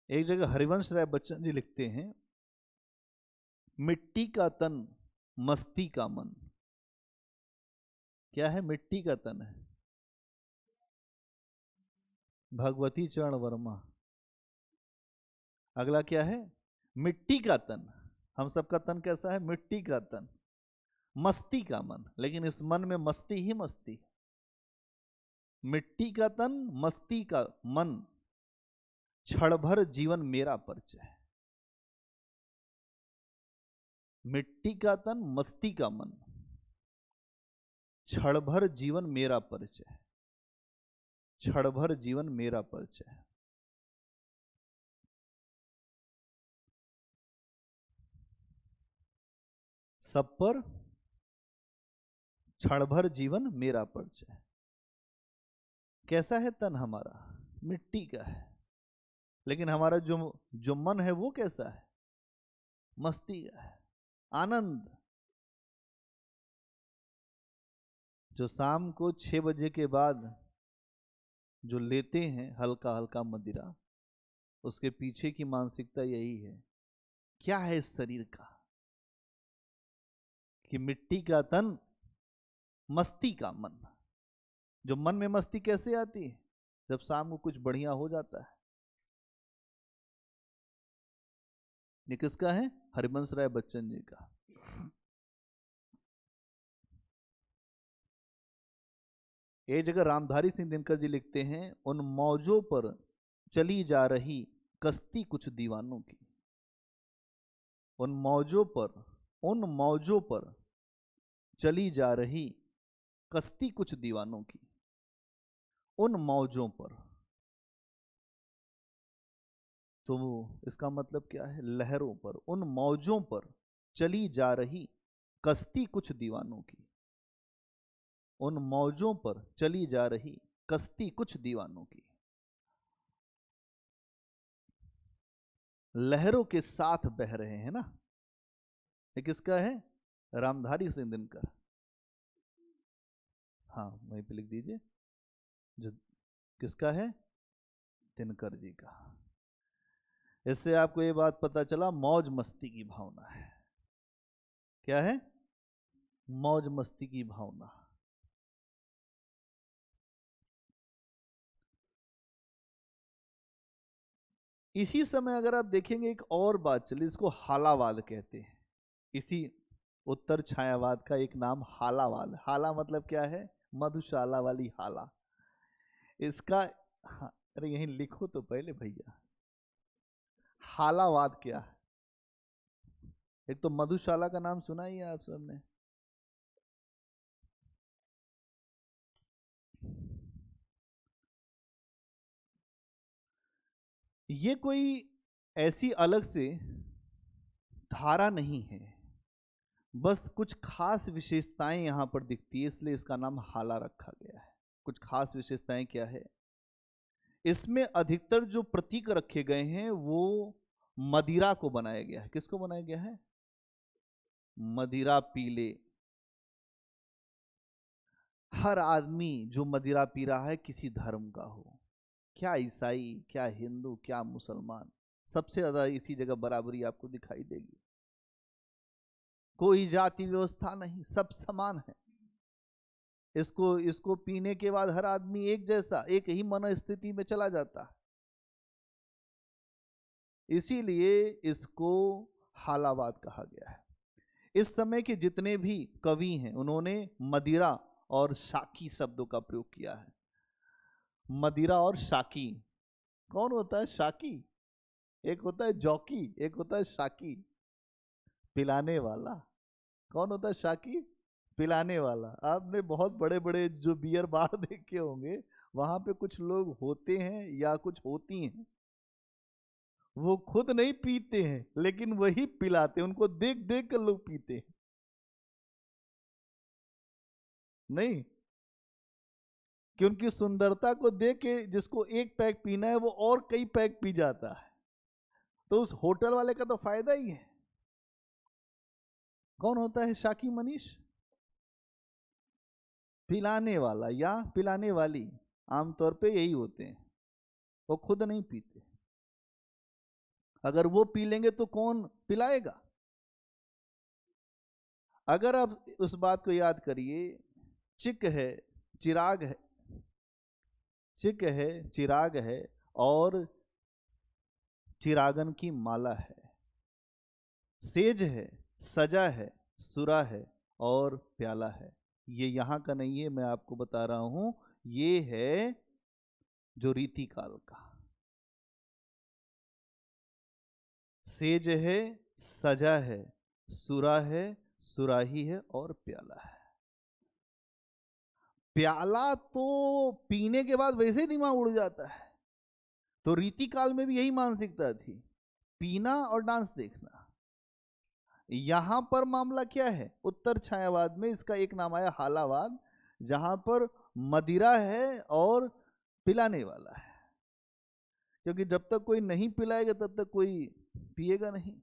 एक जगह हरिवंश राय बच्चन जी लिखते हैं, मिट्टी का तन मस्ती का मन। क्या है मिट्टी का तन? है भगवती चरण वर्मा। अगला क्या है? मिट्टी का तन। हम सबका तन कैसा है? मिट्टी का तन, मस्ती का मन। लेकिन इस मन में मस्ती ही मस्ती। मिट्टी का तन मस्ती का मन, क्षण भर जीवन मेरा परिचय। मिट्टी का तन मस्ती का मन, क्षण भर जीवन मेरा परिचय, क्षण भर जीवन मेरा परिचय। सब पर क्षण भर जीवन मेरा परिचय। कैसा है तन हमारा? मिट्टी का है। लेकिन हमारा जो जो मन है वो कैसा है? मस्ती का है, आनंद। जो शाम को 6 बजे के बाद जो लेते हैं हल्का हल्का मदिरा, उसके पीछे की मानसिकता यही है। क्या है इस शरीर का कि मिट्टी का तन मस्ती का मन। जो मन में मस्ती कैसे आती है? जब शाम को कुछ बढ़िया हो जाता है। ये किसका है? हरिवंश राय बच्चन जी का। एक जगह रामधारी सिंह दिनकर जी लिखते हैं, उन मौजों पर चली जा रही कश्ती कुछ दीवानों की। उन मौजों पर चली जा रही कश्ती कुछ दीवानों की। उन मौजों पर, तो इसका मतलब क्या है? लहरों पर, उन मौजों पर चली जा रही कश्ती कुछ दीवानों की। उन मौजों पर चली जा रही कश्ती कुछ दीवानों की। लहरों के साथ बह रहे हैं ना। ये किसका है? रामधारी सिंह दिनकर। हाँ, वहीं पे लिख दीजिए। जो किसका है? दिनकर जी का। इससे आपको ये बात पता चला, मौज मस्ती की भावना है। क्या है? मौज मस्ती की भावना। इसी समय अगर आप देखेंगे एक और बात चली, इसको हालावाद कहते हैं। इसी उत्तर छायावाद का एक नाम हालावाद। हाला मतलब क्या है? मधुशाला वाली हाला। इसका हाँ, अरे यहीं लिखो तो पहले भैया। हालावाद क्या है? एक तो मधुशाला का नाम सुना ही है आप सबने। ये कोई ऐसी अलग से धारा नहीं है, बस कुछ खास विशेषताएं यहां पर दिखती है, इसलिए इसका नाम हाला रखा गया है। कुछ खास विशेषताएं क्या है? इसमें अधिकतर जो प्रतीक रखे गए हैं वो मदिरा को बनाया गया है। किसको बनाया गया है? मदिरा पीले। हर आदमी जो मदिरा पी रहा है किसी धर्म का हो, क्या ईसाई, क्या हिंदू, क्या मुसलमान, सबसे ज्यादा इसी जगह बराबरी आपको दिखाई देगी। कोई जाति व्यवस्था नहीं, सब समान है। इसको पीने के बाद हर आदमी एक जैसा, एक ही मनोस्थिति में चला जाता है। इसीलिए इसको हालावाद कहा गया है। इस समय के जितने भी कवि हैं उन्होंने मदिरा और शाकी शब्दों का प्रयोग किया है। मदिरा और शाकी। कौन होता है शाकी? एक होता है जॉकी, एक होता है शाकी, पिलाने वाला। कौन होता है शाकी? पिलाने वाला। आपने बहुत बड़े बड़े जो बियर बार देखे होंगे, वहां पे कुछ लोग होते हैं या कुछ होती हैं, वो खुद नहीं पीते हैं लेकिन वही पिलाते हैं, उनको देख देख कर लोग पीते हैं। नहीं, कि उनकी सुंदरता को देख के जिसको एक पैक पीना है वो और कई पैक पी जाता है, तो उस होटल वाले का तो फायदा ही है। कौन होता है शाकी मनीष? पिलाने वाला या पिलाने वाली, आमतौर पे यही होते हैं। वो खुद नहीं पीते, अगर वो पी लेंगे तो कौन पिलाएगा? अगर आप उस बात को याद करिए, चिक है, चिराग है, चिक है, चिराग है और चिरागन की माला है, सेज है, सजा है, सुरा है और प्याला है। ये यहां का नहीं है, मैं आपको बता रहा हूं, ये है जो रीति काल का। सेज है, सजा है, सुरा है, सुराही है और प्याला है। प्याला तो पीने के बाद वैसे ही दिमाग उड़ जाता है, तो रीति काल में भी यही मानसिकता थी, पीना और डांस देखना। यहां पर मामला क्या है? उत्तर छायावाद में इसका एक नाम आया हालावाद, जहां पर मदिरा है और पिलाने वाला है, क्योंकि जब तक कोई नहीं पिलाएगा तब तक कोई पिएगा नहीं।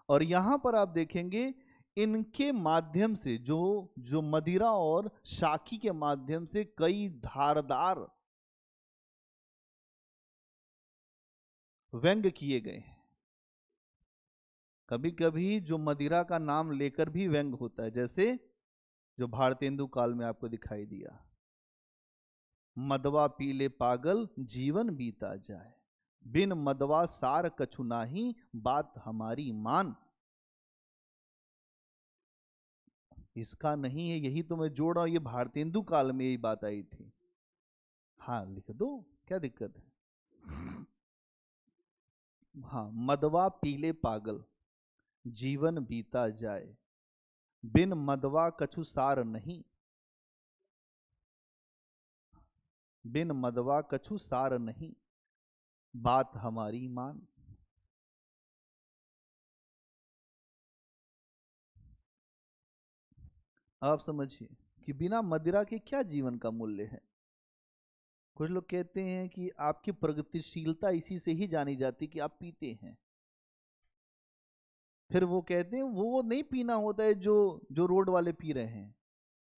और यहां पर आप देखेंगे इनके माध्यम से, जो जो मदिरा और शाकी के माध्यम से कई धारदार व्यंग किए गए हैं। कभी कभी जो मदिरा का नाम लेकर भी व्यंग होता है, जैसे जो भारतेंदु काल में आपको दिखाई दिया। मदवा पीले पागल जीवन बीता जाए, बिन मदवा सार कछु नाही, बात हमारी मान। इसका नहीं है, यही तो मैं जोड़ रहा हूं, ये भारतेंदु काल में यही बात आई थी। हाँ लिख दो, क्या दिक्कत है। हाँ, मदवा पीले पागल जीवन बीता जाए, बिन मदवा कछु सार नहीं, बिन मदवा कछु सार नहीं, बात हमारी मान। आप समझिए कि बिना मदिरा के क्या जीवन का मूल्य है। कुछ लोग कहते हैं कि आपकी प्रगतिशीलता इसी से ही जानी जाती कि आप पीते हैं। फिर वो कहते हैं वो नहीं पीना होता है जो जो रोड वाले पी रहे हैं।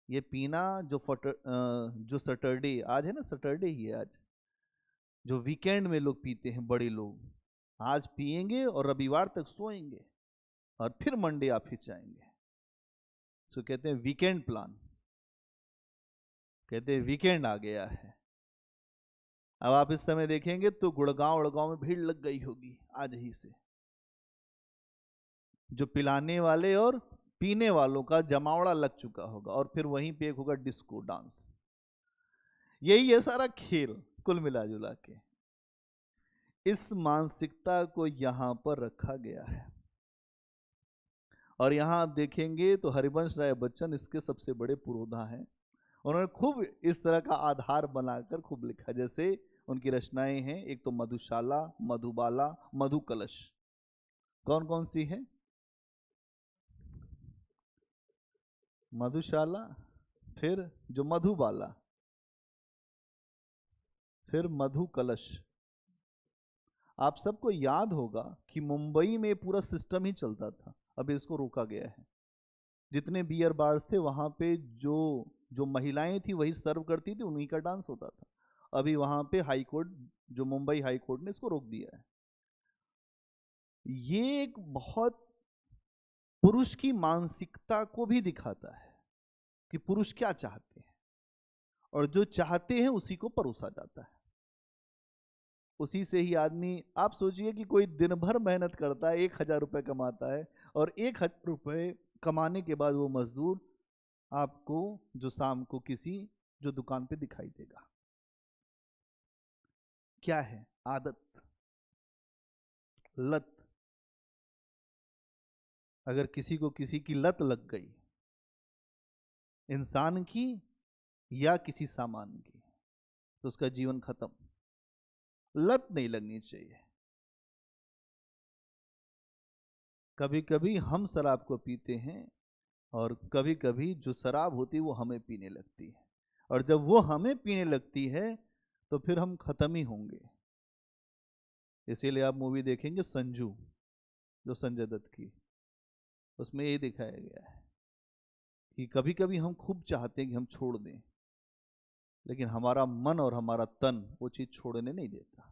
ये पीना जो सैटरडे, आज है ना, सैटरडे ही है आज, जो वीकेंड में लोग पीते हैं, बड़े लोग आज पिएंगे और रविवार तक सोएंगे और फिर मंडे ऑफिस जाएंगे। सो कहते हैं वीकेंड प्लान, कहते हैं वीकेंड आ गया है। अब आप इस समय देखेंगे तो गुड़गांव उड़गांव में भीड़ लग गई होगी आज ही से। जो पिलाने वाले और पीने वालों का जमावड़ा लग चुका होगा, और फिर वहीं पे एक होगा डिस्को डांस। यही है सारा खेल कुल मिला जुला के। इस मानसिकता को यहां पर रखा गया है। और यहां आप देखेंगे तो हरिवंश राय बच्चन इसके सबसे बड़े पुरोधा हैं। उन्होंने खूब इस तरह का आधार बनाकर खूब लिखा। जैसे उनकी रचनाएं हैं, एक तो मधुशाला, मधुबाला, मधु कलश। कौन कौन सी है? मधुशाला, फिर जो मधुबाला, फिर मधु कलश। आप सबको याद होगा कि मुंबई में पूरा सिस्टम ही चलता था, अभी इसको रोका गया है। जितने बियर बार्स थे वहां पे जो जो महिलाएं थी वही सर्व करती थी, उन्हीं का डांस होता था। अभी वहां पे हाई कोर्ट, जो मुंबई हाई कोर्ट ने इसको रोक दिया है। ये एक बहुत पुरुष की मानसिकता को भी दिखाता है कि पुरुष क्या चाहते हैं, और जो चाहते हैं उसी को परोसा जाता है, उसी से ही आदमी। आप सोचिए कि कोई दिन भर मेहनत करता है, 1,000 रुपए कमाता है, और 1,000 रुपए कमाने के बाद वो मजदूर आपको जो शाम को किसी जो दुकान पे दिखाई देगा। क्या है? आदत, लत। अगर किसी को किसी की लत लग गई, इंसान की या किसी सामान की, तो उसका जीवन खत्म। लत नहीं लगनी चाहिए। कभी कभी हम शराब को पीते हैं, और कभी कभी जो शराब होती है वो हमें पीने लगती है, और जब वो हमें पीने लगती है तो फिर हम खत्म ही होंगे। इसीलिए आप मूवी देखेंगे संजू, जो संजय दत्त की, उसमें ये दिखाया गया है कि कभी कभी हम खूब चाहते हैं कि हम छोड़ दें, लेकिन हमारा मन और हमारा तन वो चीज़ छोड़ने नहीं देता।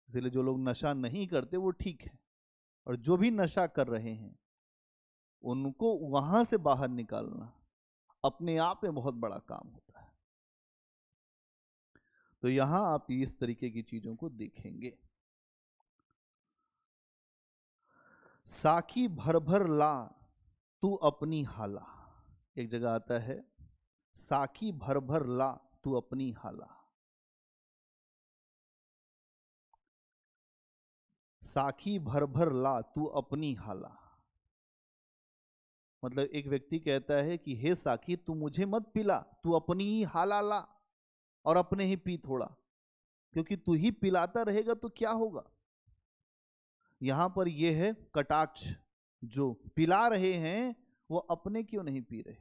इसलिए जो लोग नशा नहीं करते वो ठीक है, और जो भी नशा कर रहे हैं उनको वहां से बाहर निकालना अपने आप में बहुत बड़ा काम होता है। तो यहां आप इस तरीके की चीजों को देखेंगे। साकी भर भर ला तू अपनी हाला, एक जगह आता है, साकी भर भर ला तू अपनी हाला। साखी भर भर ला तू अपनी हाला, मतलब एक व्यक्ति कहता है कि हे साखी तू मुझे मत पिला, तू अपनी ही हाला ला और अपने ही पी थोड़ा, क्योंकि तू ही पिलाता रहेगा तो क्या होगा। यहां पर यह है कटाक्ष, जो पिला रहे हैं वो अपने क्यों नहीं पी रहे।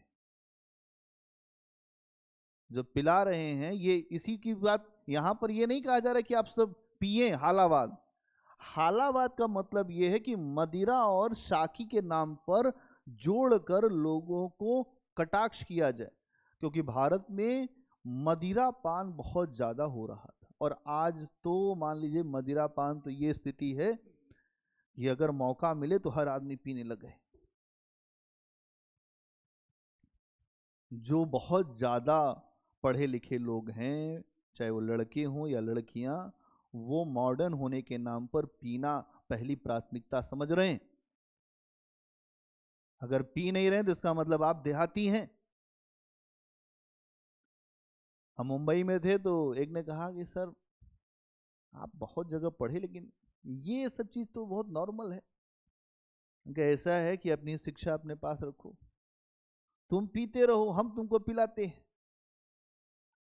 जो पिला रहे हैं ये इसी की बात, यहां पर ये नहीं कहा जा रहा कि आप सब पिए हालावाद। हालावाद का मतलब यह है कि मदिरा और साखी के नाम पर जोड़कर लोगों को कटाक्ष किया जाए, क्योंकि भारत में मदिरा पान बहुत ज्यादा हो रहा था। और आज तो मान लीजिए मदिरा पान तो ये स्थिति है कि अगर मौका मिले तो हर आदमी पीने लगे। जो बहुत ज़्यादा पढ़े लिखे लोग हैं, चाहे वो लड़के हों या लड़कियां, वो मॉडर्न होने के नाम पर पीना पहली प्राथमिकता समझ रहे हैं। अगर पी नहीं रहे तो इसका मतलब आप देहाती हैं। हम मुंबई में थे तो एक ने कहा कि सर आप बहुत जगह पढ़े लेकिन ये सब चीज़ तो बहुत नॉर्मल है। कि ऐसा है कि अपनी शिक्षा अपने पास रखो, तुम पीते रहो, हम तुमको पिलाते हैं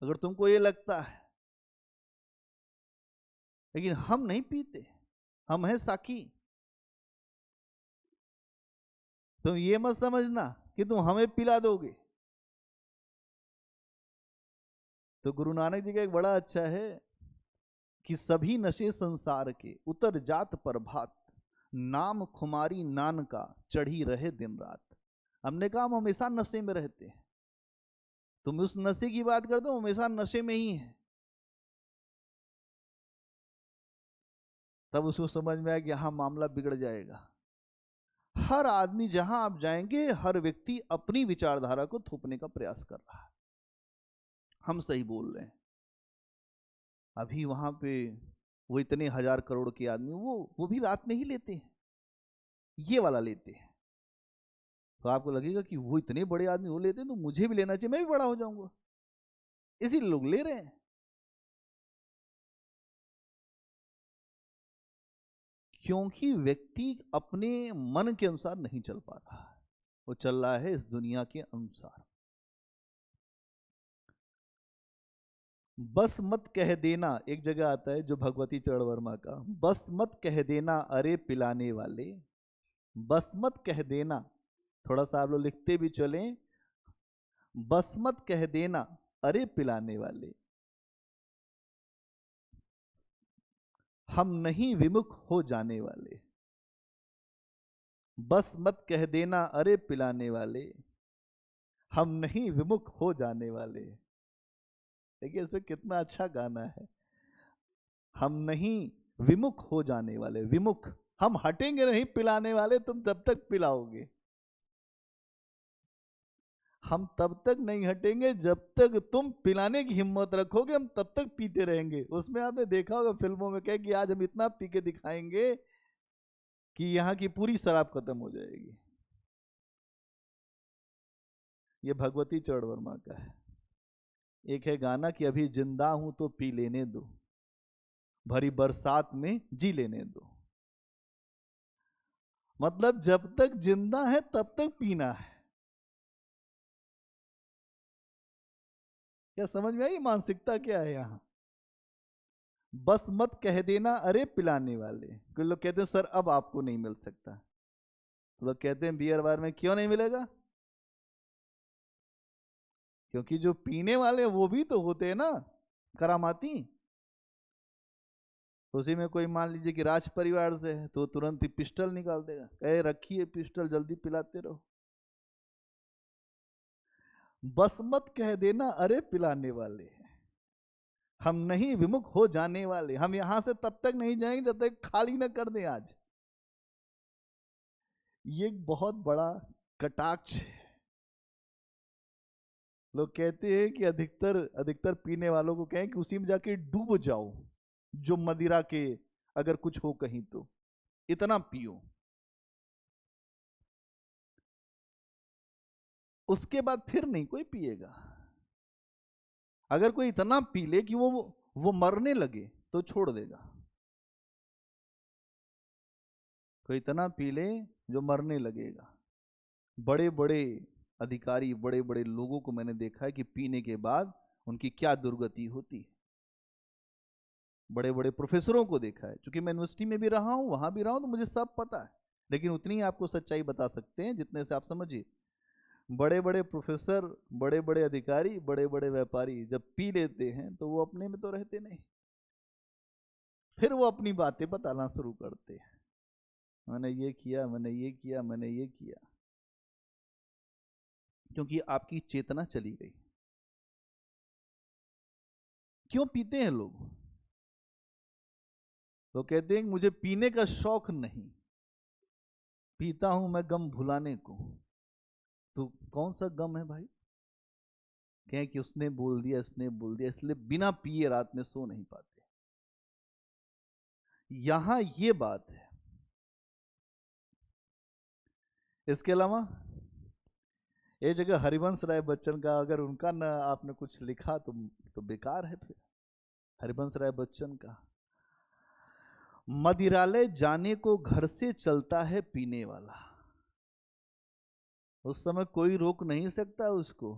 अगर तुमको ये लगता है, लेकिन हम नहीं पीते, हम हैं साकी। तुम ये मत समझना कि तुम हमें पिला दोगे। तो गुरु नानक जी का एक बड़ा अच्छा है कि सभी नशे संसार के उतर जात पर भात, नाम खुमारी नान का चढ़ी रहे दिन रात। हमने कहा हम हमेशा नशे में रहते हैं, तुम उस नशे की बात करते हो, हमेशा नशे में ही है। तब उसको समझ में आया कि यहां मामला बिगड़ जाएगा। हर आदमी जहां आप जाएंगे, हर व्यक्ति अपनी विचारधारा को थोपने का प्रयास कर रहा है। हम सही बोल रहे हैं, अभी वहां पे वो इतने हजार करोड़ के आदमी वो भी रात में ही लेते हैं, ये वाला लेते हैं। तो आपको लगेगा कि वो इतने बड़े आदमी वो लेते हैं तो मुझे भी लेना चाहिए, मैं भी बड़ा हो जाऊंगा, इसीलिए लोग ले रहे हैं। क्योंकि व्यक्ति अपने मन के अनुसार नहीं चल पा रहा है, वो चल रहा है इस दुनिया के अनुसार। बस मत कह देना, एक जगह आता है जो भगवती चरण वर्मा का, बस मत कह देना अरे पिलाने वाले, बस मत कह देना। थोड़ा सा आप लोग लिखते भी चलें, बस मत कह देना अरे पिलाने वाले, हम नहीं विमुख हो जाने वाले। बस मत कह देना अरे पिलाने वाले, हम नहीं विमुख हो जाने वाले। देखिए इसमें कितना अच्छा गाना है, हम नहीं विमुख हो जाने वाले। विमुख, हम हटेंगे नहीं पिलाने वाले, तुम तब तक पिलाओगे। हम तब तक नहीं हटेंगे जब तक तुम पिलाने की हिम्मत रखोगे, हम तब तक पीते रहेंगे। उसमें आपने देखा होगा फिल्मों में क्या कि आज हम इतना पी के दिखाएंगे कि यहाँ की पूरी शराब खत्म हो जाएगी। ये भगवती चरण वर्मा का है। एक है गाना कि अभी जिंदा हूं तो पी लेने दो, भरी बरसात में जी लेने दो। मतलब जब तक जिंदा है तब तक पीना है। क्या समझ में आई मानसिकता क्या है यहां? बस मत कह देना अरे पिलाने वाले। कुछ लोग कहते हैं सर अब आपको नहीं मिल सकता, तो लोग कहते हैं बियर बार में क्यों नहीं मिलेगा? क्योंकि जो पीने वाले वो भी तो होते हैं ना करामाती। उसी में कोई मान लीजिए कि राज परिवार से है तो तुरंत ही पिस्टल निकाल देगा, कहे रखिए पिस्टल जल्दी पिलाते रहो। बस मत कह देना अरे पिलाने वाले, हम नहीं विमुख हो जाने वाले। हम यहां से तब तक नहीं जाएंगे जब तक खाली ना कर दें आज। ये एक बहुत बड़ा कटाक्ष है। लोग कहते हैं कि अधिकतर अधिकतर पीने वालों को कहें कि उसी में जाके डूब जाओ, जो मदिरा के अगर कुछ हो कहीं तो इतना पियो, उसके बाद फिर नहीं कोई पिएगा। अगर कोई इतना पी ले कि वो मरने लगे तो छोड़ देगा। कोई इतना पी ले जो मरने लगेगा। बड़े बड़े अधिकारी, बड़े बड़े लोगों को मैंने देखा है कि पीने के बाद उनकी क्या दुर्गति होती है। बड़े बड़े प्रोफेसरों को देखा है, क्योंकि मैं यूनिवर्सिटी में भी रहा हूं, वहां भी रहा हूं, तो मुझे सब पता है। लेकिन उतनी ही आपको सच्चाई बता सकते हैं जितने से आप समझिए। बड़े बड़े प्रोफेसर, बड़े बड़े अधिकारी, बड़े बड़े व्यापारी जब पी लेते हैं तो वो अपने में तो रहते नहीं, फिर वो अपनी बातें बताना शुरू करते हैं, मैंने ये किया, मैंने ये किया, मैंने ये किया। क्योंकि आपकी चेतना चली गई। क्यों पीते हैं लोग? तो कहते हैं मुझे पीने का शौक नहीं, पीता हूं मैं गम भुलाने को। तो कौन सा गम है भाई? कहें कि उसने बोल दिया, इसने बोल दिया, इसलिए बिना पिए रात में सो नहीं पाते। यहां ये बात है। इसके अलावा ये जगह हरिवंश राय बच्चन का, अगर उनका ना आपने कुछ लिखा तो बेकार है फिर। हरिवंश राय बच्चन का, मदिरालय जाने को घर से चलता है पीने वाला। उस समय कोई रोक नहीं सकता उसको।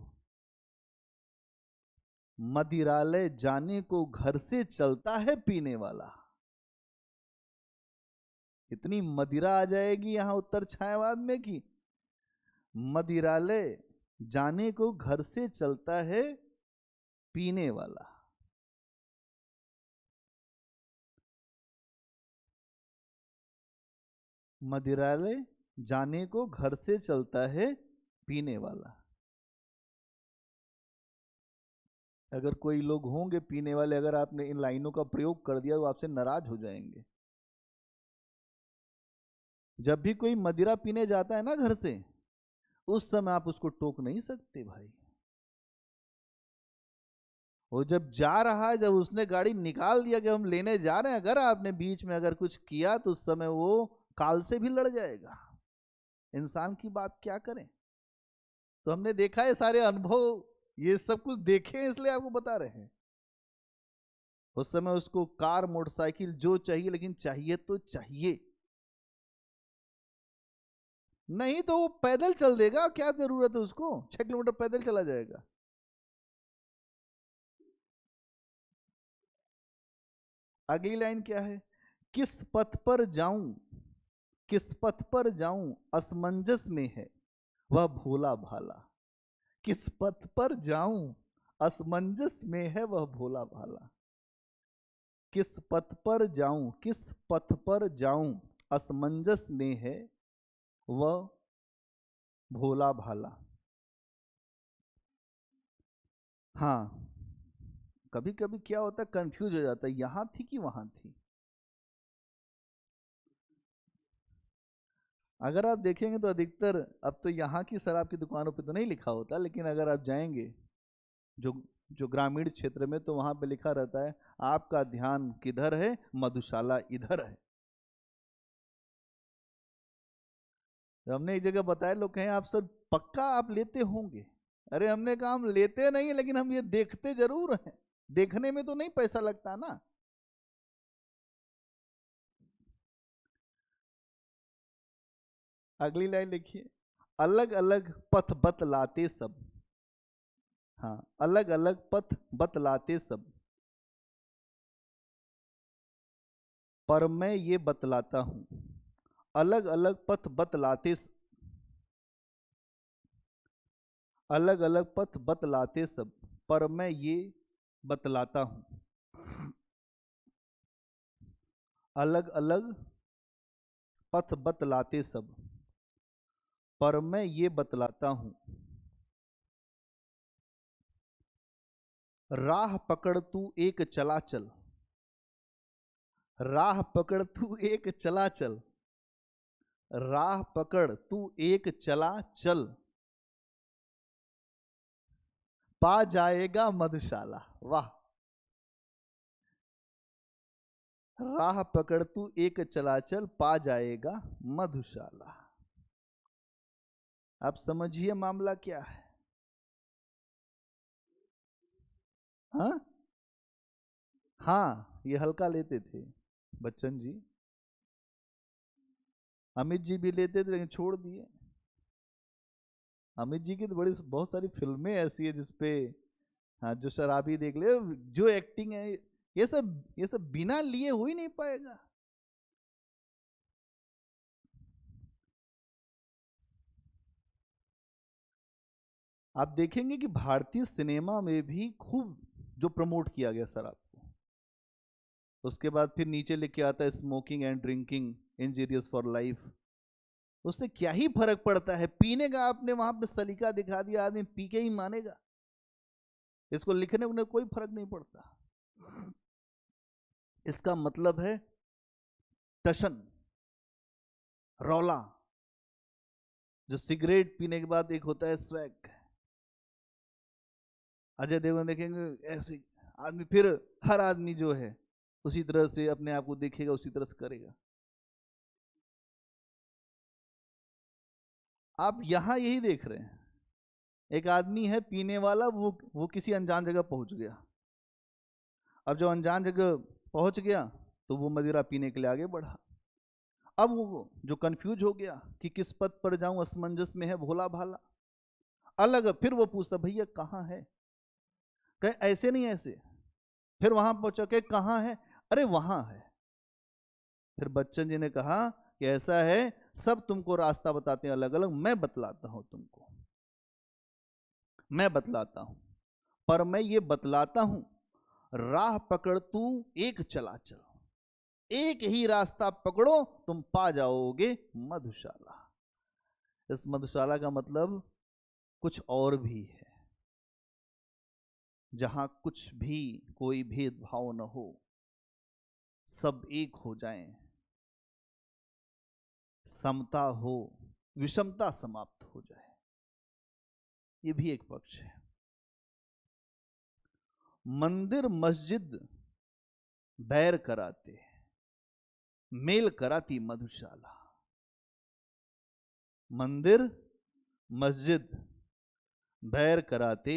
मदिरालय जाने को घर से चलता है पीने वाला। इतनी मदिरा आ जाएगी यहां उत्तर छायावाद में कि मदिरालय जाने को घर से चलता है पीने वाला। मदिरालय जाने को घर से चलता है पीने वाला। अगर कोई लोग होंगे पीने वाले, अगर आपने इन लाइनों का प्रयोग कर दिया तो आपसे नाराज हो जाएंगे। जब भी कोई मदिरा पीने जाता है ना घर से, उस समय आप उसको टोक नहीं सकते भाई। वो जब जा रहा है, जब उसने गाड़ी निकाल दिया कि हम लेने जा रहे हैं, अगर आपने बीच में अगर कुछ किया तो उस समय वो काल से भी लड़ जाएगा। इंसान की बात क्या करें। तो हमने देखा है, सारे अनुभव ये सब कुछ देखे हैं, इसलिए आपको बता रहे हैं। उस समय उसको कार मोटरसाइकिल जो चाहिए, लेकिन चाहिए तो चाहिए, नहीं तो वो पैदल चल देगा। क्या जरूरत है उसको, 6 किलोमीटर पैदल चला जाएगा। अगली लाइन क्या है, किस पथ पर जाऊं, किस पथ पर जाऊं असमंजस में है वह भोला भाला। किस पथ पर जाऊं असमंजस में है वह भोला भाला। किस पथ पर जाऊं, किस पथ पर जाऊं असमंजस में है वह भोला भाला। हाँ, कभी कभी क्या होता है, कंफ्यूज हो जाता है, यहां थी कि वहां थी। अगर आप देखेंगे तो अधिकतर, अब तो यहाँ की शराब की दुकानों पे तो नहीं लिखा होता, लेकिन अगर आप जाएंगे जो जो ग्रामीण क्षेत्र में, तो वहां पे लिखा रहता है, आपका ध्यान किधर है, मधुशाला इधर है। तो हमने एक जगह बताया, लोग कहें आप सर पक्का आप लेते होंगे। अरे हमने कहा हम लेते नहीं, लेकिन हम ये देखते जरूर हैं। देखने में तो नहीं पैसा लगता ना। अगली लाइन लिखिए, अलग अलग पथ बतलाते सब। हाँ, अलग अलग पथ बतलाते सब, पर मैं ये बतलाता हूं। अलग अलग पथ बतलाते, अलग अलग पथ बतलाते सब, पर मैं ये बतलाता हूं। अलग अलग पथ बतलाते सब, पर मैं ये बतलाता हूं। राह पकड़ तू एक चला चल, राह पकड़ तू एक चला चल, राह पकड़ तू एक चला चल, पा जाएगा मधुशाला। वाह। राह पकड़ तू एक चला चल, पा जाएगा मधुशाला। आप समझिए मामला क्या है। हाँ हाँ, ये हल्का लेते थे बच्चन जी, अमित जी भी लेते थे, लेकिन छोड़ दिए। अमित जी की तो बड़ी बहुत सारी फिल्में ऐसी है जिसपे, हाँ, जो शराबी देख ले, जो एक्टिंग है, ये सब बिना लिए हो ही नहीं पाएगा। आप देखेंगे कि भारतीय सिनेमा में भी खूब जो प्रमोट किया गया शराब को, उसके बाद फिर नीचे लिखे आता है smoking and drinking injurious for life. उससे क्या ही फर्क पड़ता है, पीने का आपने वहां पे सलीका दिखा दिया, आदमी पी के ही मानेगा। इसको लिखने में कोई फर्क नहीं पड़ता। इसका मतलब है टशन, रौला। जो सिगरेट पीने के बाद एक होता है स्वैग, अजय देवगन देखेंगे ऐसे आदमी, फिर हर आदमी जो है उसी तरह से अपने आप को देखेगा, उसी तरह से करेगा। आप यहां यही देख रहे हैं, एक आदमी है पीने वाला, वो किसी अनजान जगह पहुंच गया। अब जब अनजान जगह पहुंच गया तो वो मदिरा पीने के लिए आगे बढ़ा। अब वो जो कंफ्यूज हो गया कि किस पद पर जाऊं, असमंजस में है भोला भाला अलग। फिर वो पूछता भैया कहाँ है, कहे ऐसे नहीं ऐसे। फिर वहां पहुंचा, कहे कहाँ है, अरे वहां है। फिर बच्चन जी ने कहा कि ऐसा है, सब तुमको रास्ता बताते हैं अलग अलग, मैं बतलाता हूं तुमको, मैं बतलाता हूं, पर मैं ये बतलाता हूं राह पकड़ तू एक चला चल, एक ही रास्ता पकड़ो तुम पा जाओगे मधुशाला। इस मधुशाला का मतलब कुछ और भी है, जहां कुछ भी कोई भेदभाव न हो, सब एक हो जाएं, समता हो, विषमता समाप्त हो जाए, ये भी एक पक्ष है। मंदिर मस्जिद बैर कराते, मेल कराती मधुशाला। मंदिर मस्जिद बैर कराते,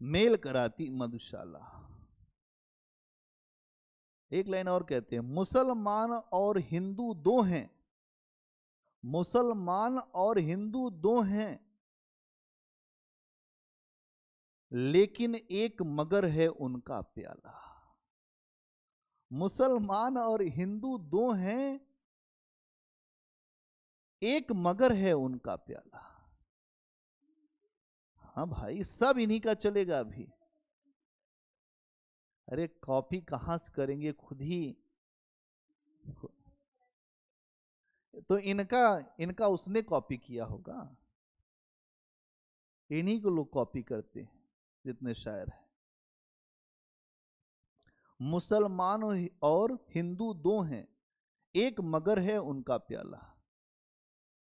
मेल कराती मधुशाला। एक लाइन और कहते हैं, मुसलमान और हिंदू दो हैं, मुसलमान और हिंदू दो हैं, लेकिन एक मगर है उनका प्याला। मुसलमान और हिंदू दो हैं, एक मगर है उनका प्याला। हाँ भाई, सब इन्हीं का चलेगा अभी। अरे कॉपी कहां से करेंगे, खुद ही तो इनका इनका उसने कॉपी किया होगा, इन्हीं को लोग कॉपी करते हैं जितने शायर हैं। मुसलमान और हिंदू दो हैं, एक मगर है उनका प्याला।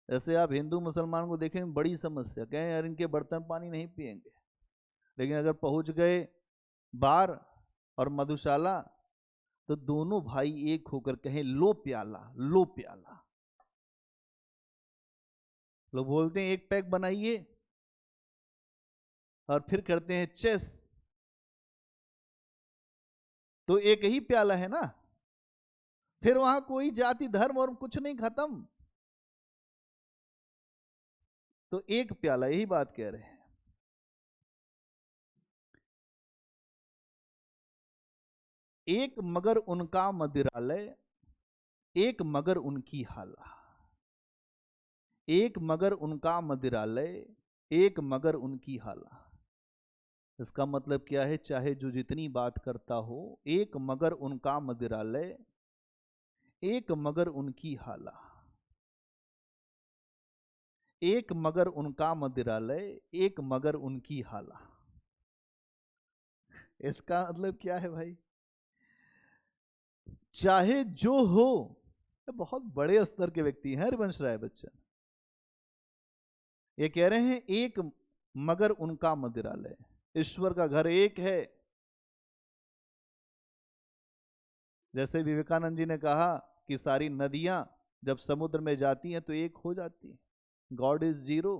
ऐसे आप हिंदू मुसलमान को देखें, बड़ी समस्या, कहें यार इनके बर्तन पानी नहीं पिएंगे, लेकिन अगर पहुंच गए बार और मधुशाला तो दोनों भाई एक होकर कहें लो प्याला, लो प्याला। लोग बोलते हैं एक पैक बनाइए और फिर करते हैं चेस, तो एक ही प्याला है ना, फिर वहां कोई जाति धर्म और कुछ नहीं, खत्म। तो एक प्याला, यही बात कह रहे हैं। एक मगर उनका मदिरालय, एक मगर उनकी हाला, एक मगर उनका मदिरालय, एक मगर उनकी हाला। इसका मतलब क्या है, चाहे जो जितनी बात करता हो, एक मगर उनका मदिरालय, एक मगर उनकी हाला, एक मगर उनका मदिरालय, एक मगर उनकी हाला। इसका मतलब क्या है भाई, चाहे जो हो, बहुत बड़े स्तर के व्यक्ति हैं हरिवंश राय बच्चन। ये कह रहे हैं एक मगर उनका मदिरालय, ईश्वर का घर एक है। जैसे विवेकानंद जी ने कहा कि सारी नदियां जब समुद्र में जाती हैं तो एक हो जाती हैं, गॉड इज जीरो,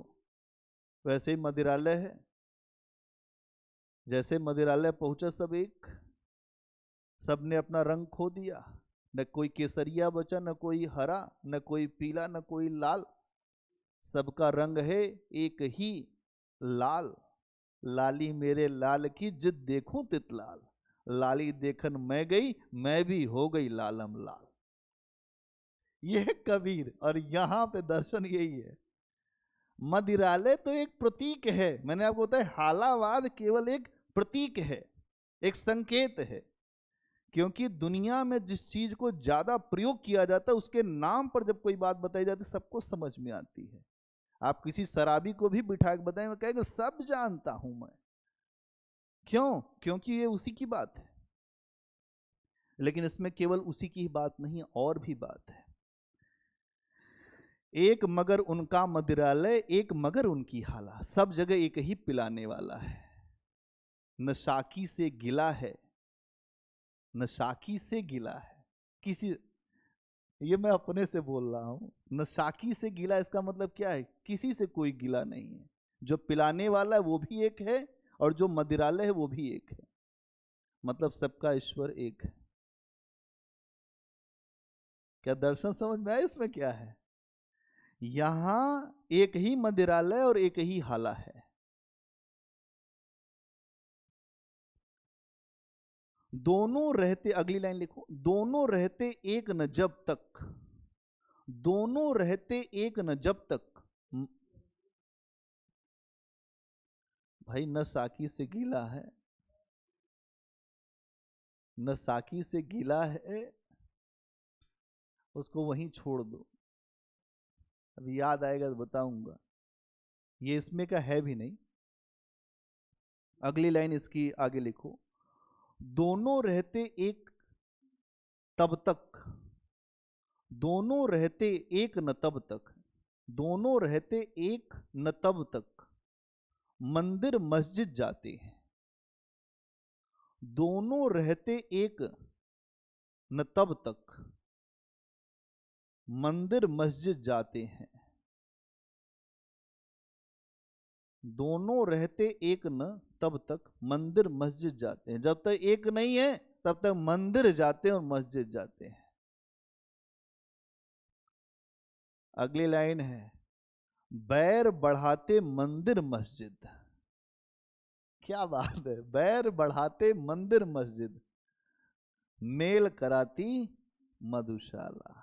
वैसे ही मदिरालय है। जैसे मदिरालय पहुंचा सब एक, सबने अपना रंग खो दिया, न कोई केसरिया बचा, न कोई हरा, न कोई पीला, न कोई लाल, सबका रंग है एक ही लाल। लाली मेरे लाल की जिद देखूं तित लाल, लाली देखन मैं गई, मैं भी हो गई लालम लाल। यह कबीर, और यहां पे दर्शन यही है। मदिरालय तो एक प्रतीक है, मैंने आपको बताया हालावाद केवल एक प्रतीक है, एक संकेत है। क्योंकि दुनिया में जिस चीज को ज्यादा प्रयोग किया जाता है, उसके नाम पर जब कोई बात बताई जाती है सबको समझ में आती है। आप किसी शराबी को भी बिठा के बताएंगे, कहेगा सब जानता हूं मैं। क्यों? क्योंकि ये उसी की बात है। लेकिन इसमें केवल उसी की बात नहीं, और भी बात है। एक मगर उनका मदिरालय, एक मगर उनकी हाला, सब जगह एक ही पिलाने वाला है। न शाकी से गिला है, न शाकी से गिला है किसी, ये मैं अपने से बोल रहा हूं। न शाकी से गिला, इसका मतलब क्या है? किसी से कोई गिला नहीं है। जो पिलाने वाला है वो भी एक है, और जो मदिरालय है वो भी एक है। मतलब सबका ईश्वर एक है। क्या दर्शन समझ में आया इसमें क्या है? यहां एक ही मदिरालय और एक ही हाला है। दोनों रहते, अगली लाइन लिखो, दोनों रहते एक न जब तक, दोनों रहते एक न जब तक। भाई न साकी से गीला है, न साकी से गीला है, उसको वहीं छोड़ दो। अभी याद आएगा तो बताऊंगा। ये इसमें का है भी नहीं। अगली लाइन इसकी आगे लिखो, दोनों रहते एक तब तक, दोनों रहते एक न तब तक, दोनों रहते एक न तब तक मंदिर मस्जिद जाते हैं। दोनों रहते एक न तब तक मंदिर मस्जिद जाते हैं। दोनों रहते एक न तब तक मंदिर मस्जिद जाते हैं। जब तक एक नहीं है तब तक मंदिर जाते हैं और मस्जिद जाते हैं। अगली लाइन है, बैर बढ़ाते मंदिर मस्जिद। क्या बात है, बैर बढ़ाते मंदिर मस्जिद, मेल कराती मधुशाला।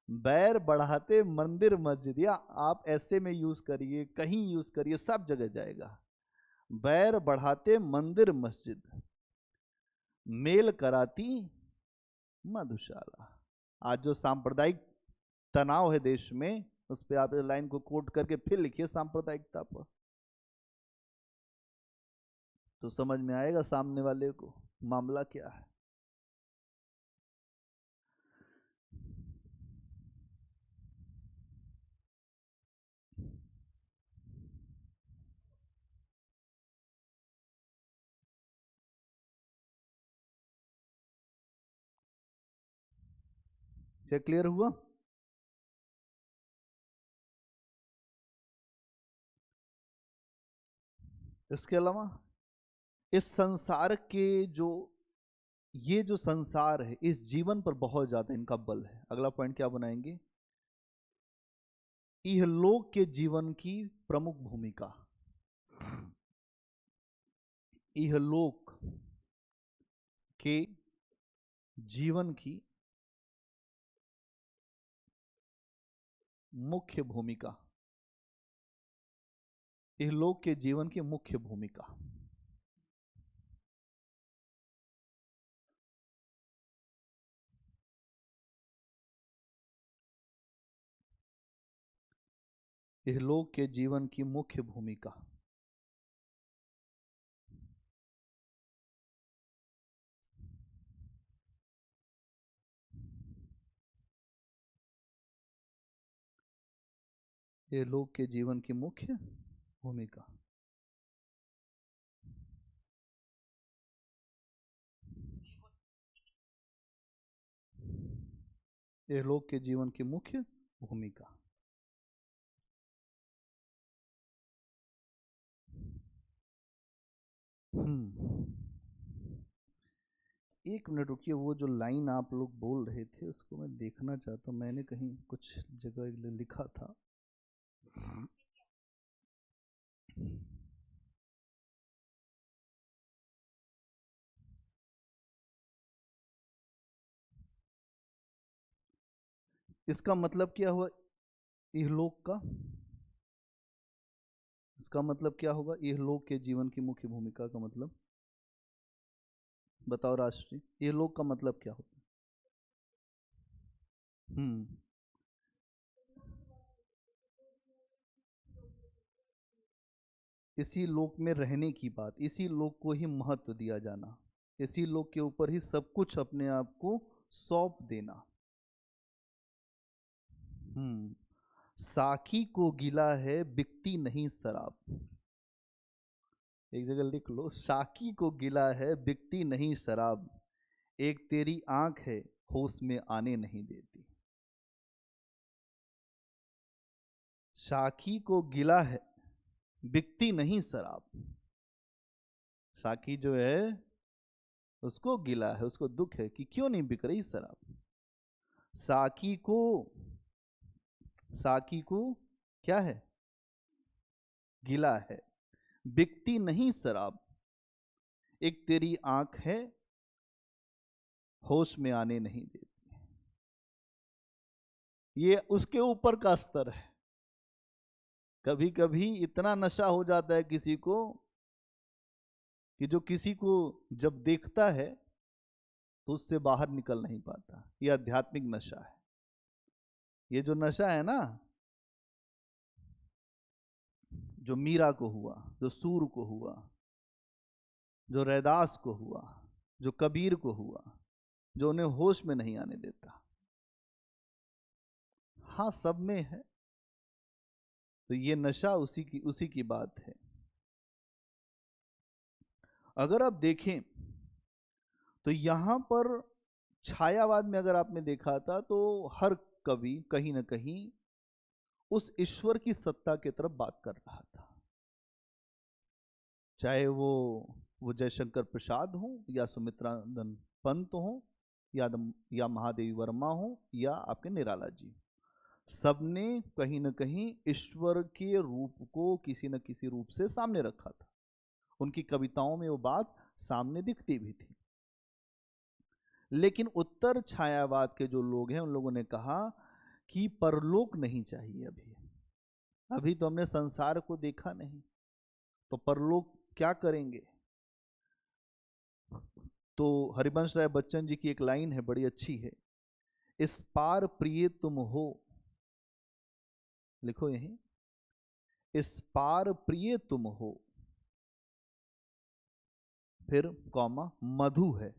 बैर बढ़ाते मंदिर मस्जिद, या आप ऐसे में यूज करिए, कहीं यूज करिए, सब जगह जाएगा। बैर बढ़ाते मंदिर मस्जिद, मेल कराती मधुशाला। आज जो सांप्रदायिक तनाव है देश में, उस पर आप इस लाइन को कोट करके फिर लिखिए सांप्रदायिकता पर, तो समझ में आएगा सामने वाले को मामला क्या है। क्या क्लियर हुआ? इसके अलावा इस संसार के जो, ये जो संसार है, इस जीवन पर बहुत ज्यादा इनका बल है। अगला पॉइंट क्या बनाएंगे? इहलोक के जीवन की प्रमुख भूमिका। इहलोक के जीवन की मुख्य भूमिका, इहलोक के जीवन की मुख्य भूमिका। इहलोक के जीवन की मुख्य भूमिका। इहलोक के जीवन की मुख्य भूमिका। इहलोक के जीवन की मुख्य भूमिका। एक मिनट रुकिए, वो जो लाइन आप लोग बोल रहे थे उसको मैं देखना चाहता हूँ। मैंने कहीं कुछ जगह लिखा था। इसका मतलब क्या हुआ इहलोक का? इसका मतलब क्या होगा इहलोक के जीवन की मुख्य भूमिका का मतलब? बताओ राष्ट्रीय, इहलोक का मतलब क्या होता है? हम्म इसी लोक में रहने की बात, इसी लोक को ही महत्व दिया जाना, इसी लोक के ऊपर ही सब कुछ अपने आप को सौंप देना। साकी को गिला है बिकती नहीं शराब। एक जगह लिख लो, साकी को गिला है बिकती नहीं शराब, एक तेरी आंख है होश में आने नहीं देती। साकी को गिला है बिकती नहीं शराब, साकी जो है उसको गिला है, उसको दुख है कि क्यों नहीं बिक रही शराब। साकी को, साकी को क्या है, गिला है, बिकती नहीं शराब, एक तेरी आंख है होश में आने नहीं देती। ये उसके ऊपर का स्तर है। कभी कभी इतना नशा हो जाता है किसी को कि जो किसी को जब देखता है तो उससे बाहर निकल नहीं पाता। ये आध्यात्मिक नशा है। ये जो नशा है ना, जो मीरा को हुआ, जो सूर को हुआ, जो रैदास को हुआ, जो कबीर को हुआ, जो उन्हें होश में नहीं आने देता। हाँ, सब में है। तो ये नशा उसी की बात है। अगर आप देखें तो यहां पर छायावाद में अगर आपने देखा था तो हर कवि कहीं ना कहीं उस ईश्वर की सत्ता की तरफ बात कर रहा था। चाहे वो जयशंकर प्रसाद हो, या सुमित्रानंद पंत हो, या महादेवी वर्मा हो, या आपके निराला जी, सबने कहीं ना कहीं ईश्वर के रूप को किसी न किसी रूप से सामने रखा था। उनकी कविताओं में वो बात सामने दिखती भी थी। लेकिन उत्तर छायावाद के जो लोग हैं उन लोगों ने कहा कि परलोक नहीं चाहिए। अभी तो हमने संसार को देखा नहीं, तो परलोक क्या करेंगे। तो हरिवंश राय बच्चन जी की एक लाइन है, बड़ी अच्छी है, इस पार प्रिय तुम हो, लिखो यहीं, इस पार प्रिय तुम हो, फिर कॉमा मधु है,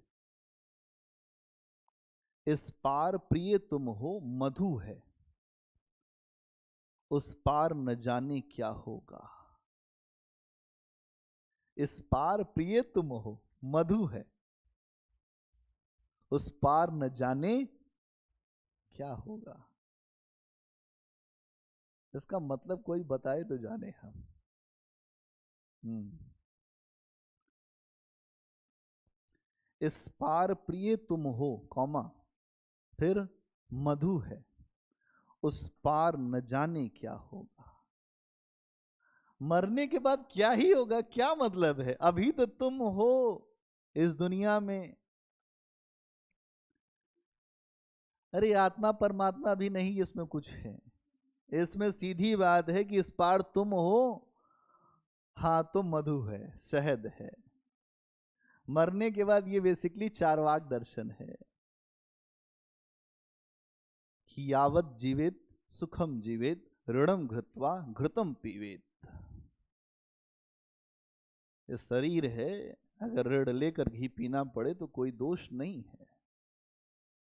इस पार प्रिय तुम हो मधु है, उस पार न जाने क्या होगा। इस पार प्रिय तुम हो मधु है, उस पार न जाने क्या होगा। इसका मतलब कोई बताए तो जाने हम। इस पार प्रिय तुम हो कौमा, फिर मधु है, उस पार न जाने क्या होगा। मरने के बाद क्या ही होगा, क्या मतलब है। अभी तो तुम हो इस दुनिया में। अरे आत्मा परमात्मा भी नहीं, इसमें कुछ है। इसमें सीधी बात है कि इस पार तुम हो, हाँ तो मधु है, शहद है। मरने के बाद ये बेसिकली चारवाक दर्शन है कि यावत जीवित सुखम जीवित ऋणम घृत्वा घृतम पीवेत। ये शरीर है, अगर ऋण लेकर घी पीना पड़े तो कोई दोष नहीं है।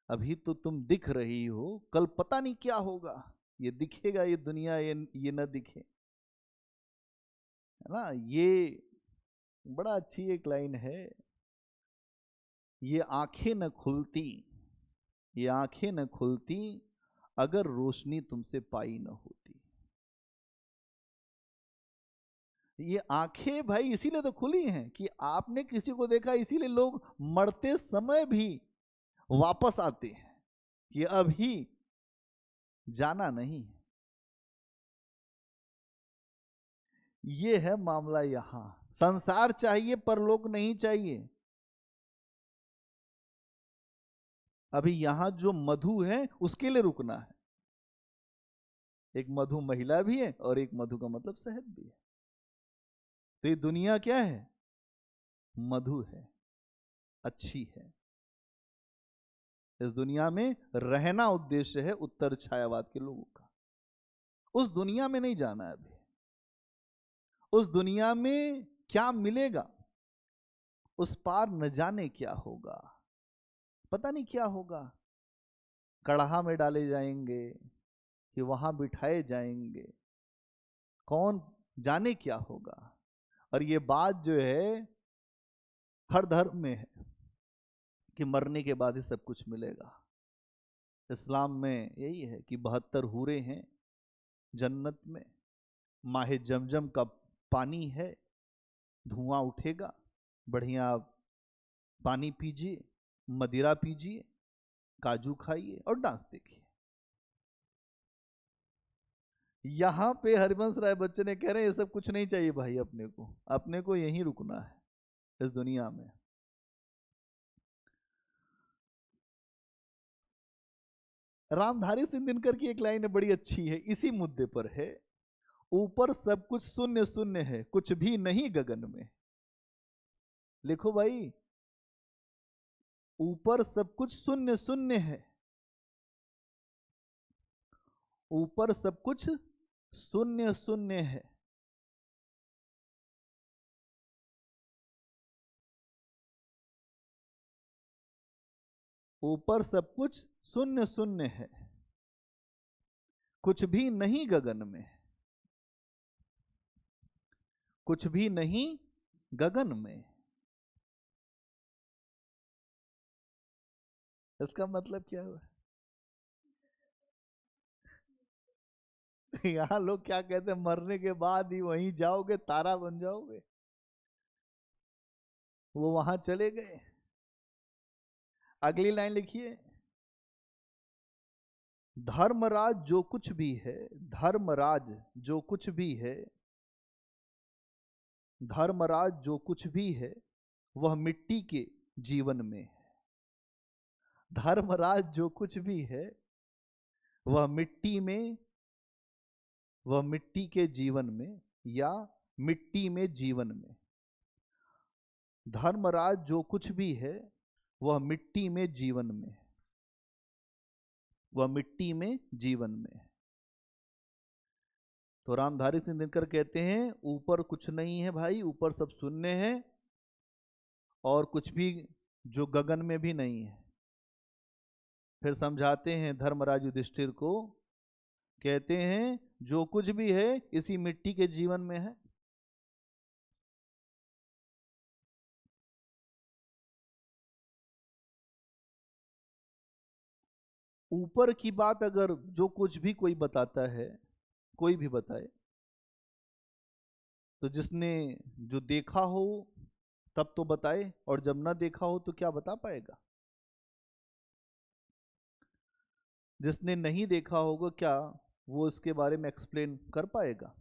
अभी तो तुम दिख रही हो, कल पता नहीं क्या होगा। ये दिखेगा ये दुनिया, ये न दिखे, है ना। ये बड़ा अच्छी एक लाइन है, ये आंखें न खुलती, ये आंखें न खुलती अगर रोशनी तुमसे पाई न होती। ये आंखें भाई इसीलिए तो खुली हैं कि आपने किसी को देखा, इसीलिए लोग मरते समय भी वापस आते हैं कि अभी जाना नहीं। ये है मामला। यहां संसार चाहिए, परलोक नहीं चाहिए। अभी यहां जो मधु है उसके लिए रुकना है। एक मधु महिला भी है और एक मधु का मतलब शहद भी है। तो ये दुनिया क्या है, मधु है, अच्छी है। इस दुनिया में रहना उद्देश्य है उत्तर छायावाद के लोगों का। उस दुनिया में नहीं जाना है अभी। उस दुनिया में क्या मिलेगा, उस पार न जाने क्या होगा। पता नहीं क्या होगा। कड़हा में डाले जाएंगे, कि वहां बिठाए जाएंगे, कौन जाने क्या होगा। और ये बात जो है हर धर्म में है कि मरने के बाद ही सब कुछ मिलेगा। इस्लाम में यही है कि 72 हूरे हैं जन्नत में, माहे जमजम का पानी है, धुआं उठेगा, बढ़िया पानी पीजिए, मदिरा पीजिए, काजू खाइए और डांस देखिए। यहां पे हरिवंश राय बच्चन ने कह रहे हैं ये सब कुछ नहीं चाहिए भाई, अपने को यहीं रुकना है इस दुनिया में। रामधारी सिंह दिनकर की एक लाइन बड़ी अच्छी है, इसी मुद्दे पर है। ऊपर सब कुछ शून्य शून्य है, कुछ भी नहीं गगन में। लिखो भाई, ऊपर सब कुछ शून्य शून्य है, ऊपर सब कुछ शून्य शून्य है, ऊपर सब कुछ शून्य शून्य है, कुछ भी नहीं गगन में, कुछ भी नहीं गगन में। इसका मतलब क्या हुआ? यहाँ लोग क्या कहते हैं, मरने के बाद ही वहीं जाओगे, तारा बन जाओगे। वो वहां चले गए। अगली लाइन लिखिए, धर्मराज जो कुछ भी है, धर्मराज जो कुछ भी है, धर्मराज जो कुछ भी है वह मिट्टी के जीवन में है। धर्मराज जो कुछ भी है वह मिट्टी में, वह मिट्टी के जीवन में या मिट्टी में जीवन में। धर्मराज जो कुछ भी है वह मिट्टी में जीवन में, वह मिट्टी में जीवन में। तो रामधारी सिंह दिनकर कहते हैं ऊपर कुछ नहीं है भाई, ऊपर सब शून्य है और कुछ भी जो गगन में भी नहीं है। फिर समझाते हैं धर्मराज युधिष्ठिर को, कहते हैं जो कुछ भी है इसी मिट्टी के जीवन में है। ऊपर की बात अगर जो कुछ भी कोई बताता है, कोई भी बताए, तो जिसने जो देखा हो तब तो बताए, और जब ना देखा हो तो क्या बता पाएगा? जिसने नहीं देखा होगा क्या वो इसके बारे में एक्सप्लेन कर पाएगा?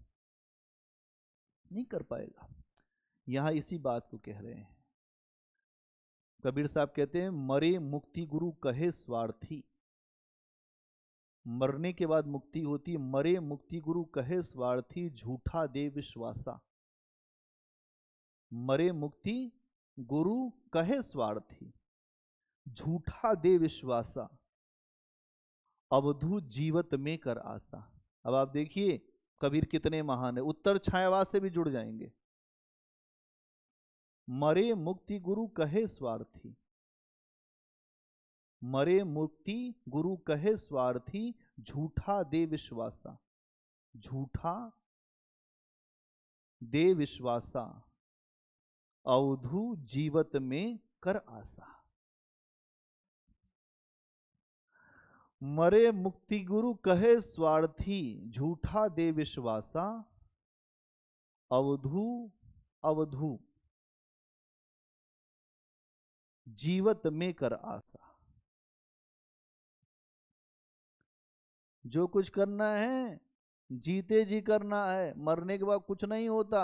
नहीं कर पाएगा। यहां इसी बात को कह रहे हैं। कबीर साहब कहते हैं मरे मुक्ति गुरु कहे स्वार्थी। मरने के बाद मुक्ति होती, मरे मुक्ति गुरु कहे स्वार्थी, झूठा दे विश्वासा। मरे मुक्ति गुरु कहे स्वार्थी, झूठा दे विश्वासा, अवधू जीवत में कर आशा। अब आप देखिए कबीर कितने महान है, उत्तर छायावाद से भी जुड़ जाएंगे। मरे मुक्ति गुरु कहे स्वार्थी, मरे मुक्ति गुरु कहे स्वार्थी, झूठा दे विश्वासा, झूठा दे विश्वासा, अवधू जीवत में कर आशा। मरे मुक्ति गुरु कहे स्वार्थी, झूठा दे विश्वासा, अवधू अवधू जीवत में कर आशा। जो कुछ करना है जीते जी करना है, मरने के बाद कुछ नहीं होता।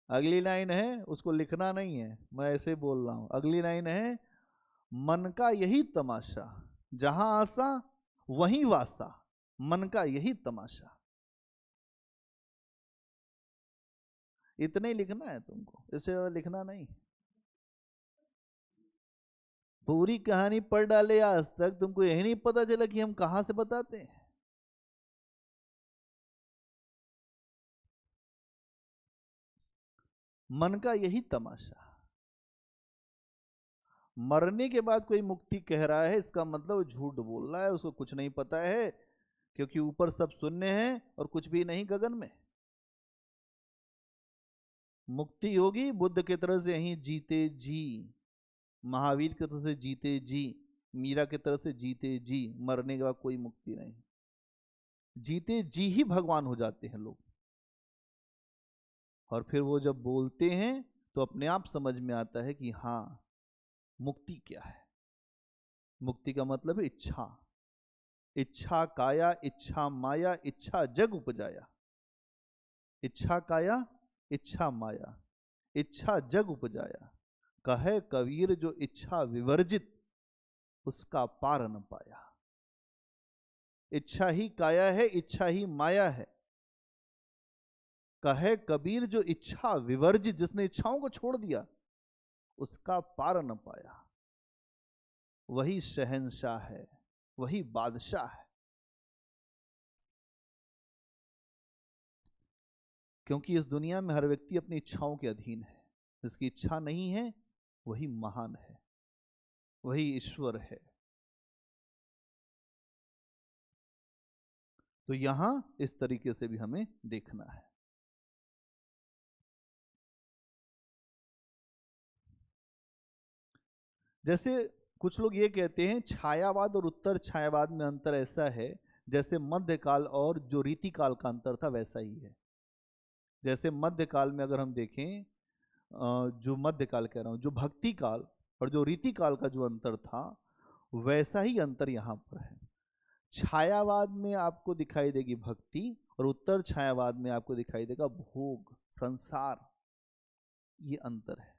अगली लाइन है, उसको लिखना नहीं है, मैं ऐसे बोल रहा हूं। अगली लाइन है, मन का यही तमाशा, जहां आशा वहीं वासा, मन का यही तमाशा। इतना ही लिखना है तुमको, इससे ज्यादा लिखना नहीं। पूरी कहानी पढ़ डाले आज तक, तुमको यही नहीं पता चला कि हम कहां से बताते हैं। मन का यही तमाशा, मरने के बाद कोई मुक्ति कह रहा है, इसका मतलब वो झूठ बोल रहा है, उसको कुछ नहीं पता है, क्योंकि ऊपर सब शून्य है और कुछ भी नहीं गगन में। मुक्ति होगी बुद्ध की तरह से यहीं जीते जी, महावीर की तरह से जीते जी, मीरा की तरह से जीते जी। मरने के बाद कोई मुक्ति नहीं, जीते जी ही भगवान हो जाते हैं लोग। और फिर वो जब बोलते हैं तो अपने आप समझ में आता है कि हाँ, मुक्ति क्या है। मुक्ति का मतलब है इच्छा। इच्छा काया इच्छा माया इच्छा जग उपजाया। इच्छा काया इच्छा माया इच्छा जग उपजाया। कहे कबीर जो इच्छा विवर्जित, उसका पार न पाया। इच्छा ही काया है, इच्छा ही माया है। कहे कबीर जो इच्छा विवर्जित, जिसने इच्छाओं को छोड़ दिया, उसका पार न पाया। वही शहंशाह है, वही बादशाह है। क्योंकि इस दुनिया में हर व्यक्ति अपनी इच्छाओं के अधीन है। जिसकी इच्छा नहीं है वही महान है, वही ईश्वर है। तो यहां इस तरीके से भी हमें देखना है। जैसे कुछ लोग ये कहते हैं छायावाद और उत्तर छायावाद में अंतर ऐसा है जैसे मध्यकाल और जो रीतिकाल का अंतर था वैसा ही है। जैसे मध्यकाल में अगर हम देखें, जो मध्यकाल कह रहा हूं, जो भक्ति काल और जो रीतिकाल का जो अंतर था, वैसा ही अंतर यहां पर है। छायावाद में आपको दिखाई देगी भक्ति और उत्तर छायावाद में आपको दिखाई देगा भोग, संसार। ये अंतर है।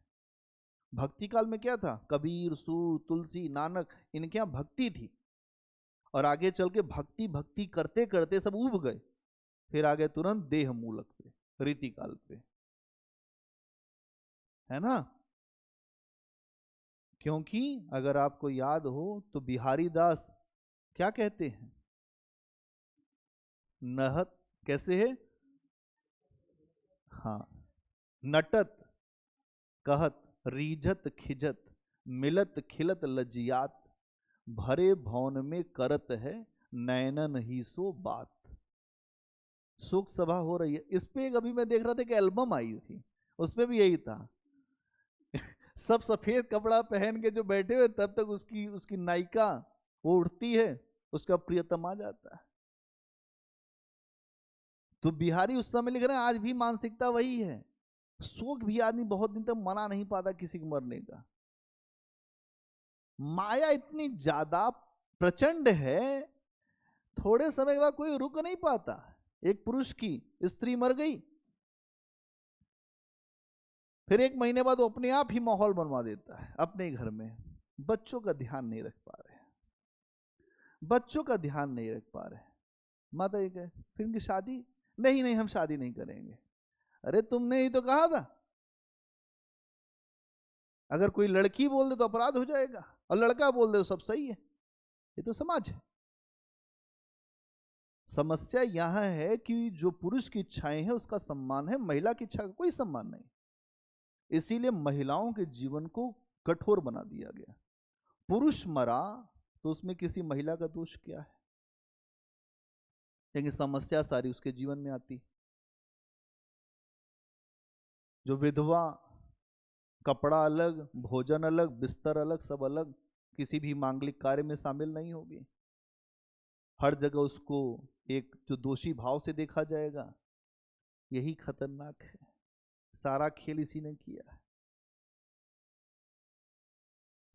भक्ति काल में क्या था? कबीर, सूर, तुलसी, नानक, इनके यहां भक्ति थी। और आगे चल के भक्ति भक्ति करते करते सब उब गए, फिर आगे तुरंत देह मूलक पे, रीति काल पे, है ना। क्योंकि अगर आपको याद हो तो बिहारी दास क्या कहते हैं? नहत कैसे है? हाँ, नटत कहत रीझत खिजत मिलत खिलत लजियात भरे भवन में करत है नैनन ही सो बात। शोक सभा हो रही है। इस पे एक अभी मैं देख रहा था कि एल्बम आई थी, उसमें भी यही था। सब सफेद कपड़ा पहन के जो बैठे हुए, तब तक उसकी उसकी नायिका वो उठती है, उसका प्रियतम आ जाता है। तो बिहारी उस समय लिख रहे हैं आज भी मानसिकता वही है। शोक भी आदमी बहुत दिन तक मना नहीं पाता किसी के मरने का। माया इतनी ज्यादा प्रचंड है, थोड़े समय के बाद कोई रुक नहीं पाता। एक पुरुष की स्त्री मर गई, फिर एक महीने बाद वो अपने आप ही माहौल बनवा देता है अपने घर में। बच्चों का ध्यान नहीं रख पा रहे, बच्चों का ध्यान नहीं रख पा रहे। माता ये कहे फिर इनकी शादी, नहीं नहीं हम शादी नहीं करेंगे। अरे तुमने ही तो कहा था। अगर कोई लड़की बोल दे तो अपराध हो जाएगा, और लड़का बोल दे तो सब सही है। ये तो समाज है। समस्या यहां है कि जो पुरुष की इच्छाएं हैं उसका सम्मान है, महिला की इच्छा का कोई सम्मान नहीं। इसीलिए महिलाओं के जीवन को कठोर बना दिया गया। पुरुष मरा तो उसमें किसी महिला का दोष क्या है? लेकिन समस्या सारी उसके जीवन में आती। जो विधवा, कपड़ा अलग, भोजन अलग, बिस्तर अलग, सब अलग, किसी भी मांगलिक कार्य में शामिल नहीं होगी। हर जगह उसको एक जो दोषी भाव से देखा जाएगा। यही खतरनाक है। सारा खेल इसी ने किया है,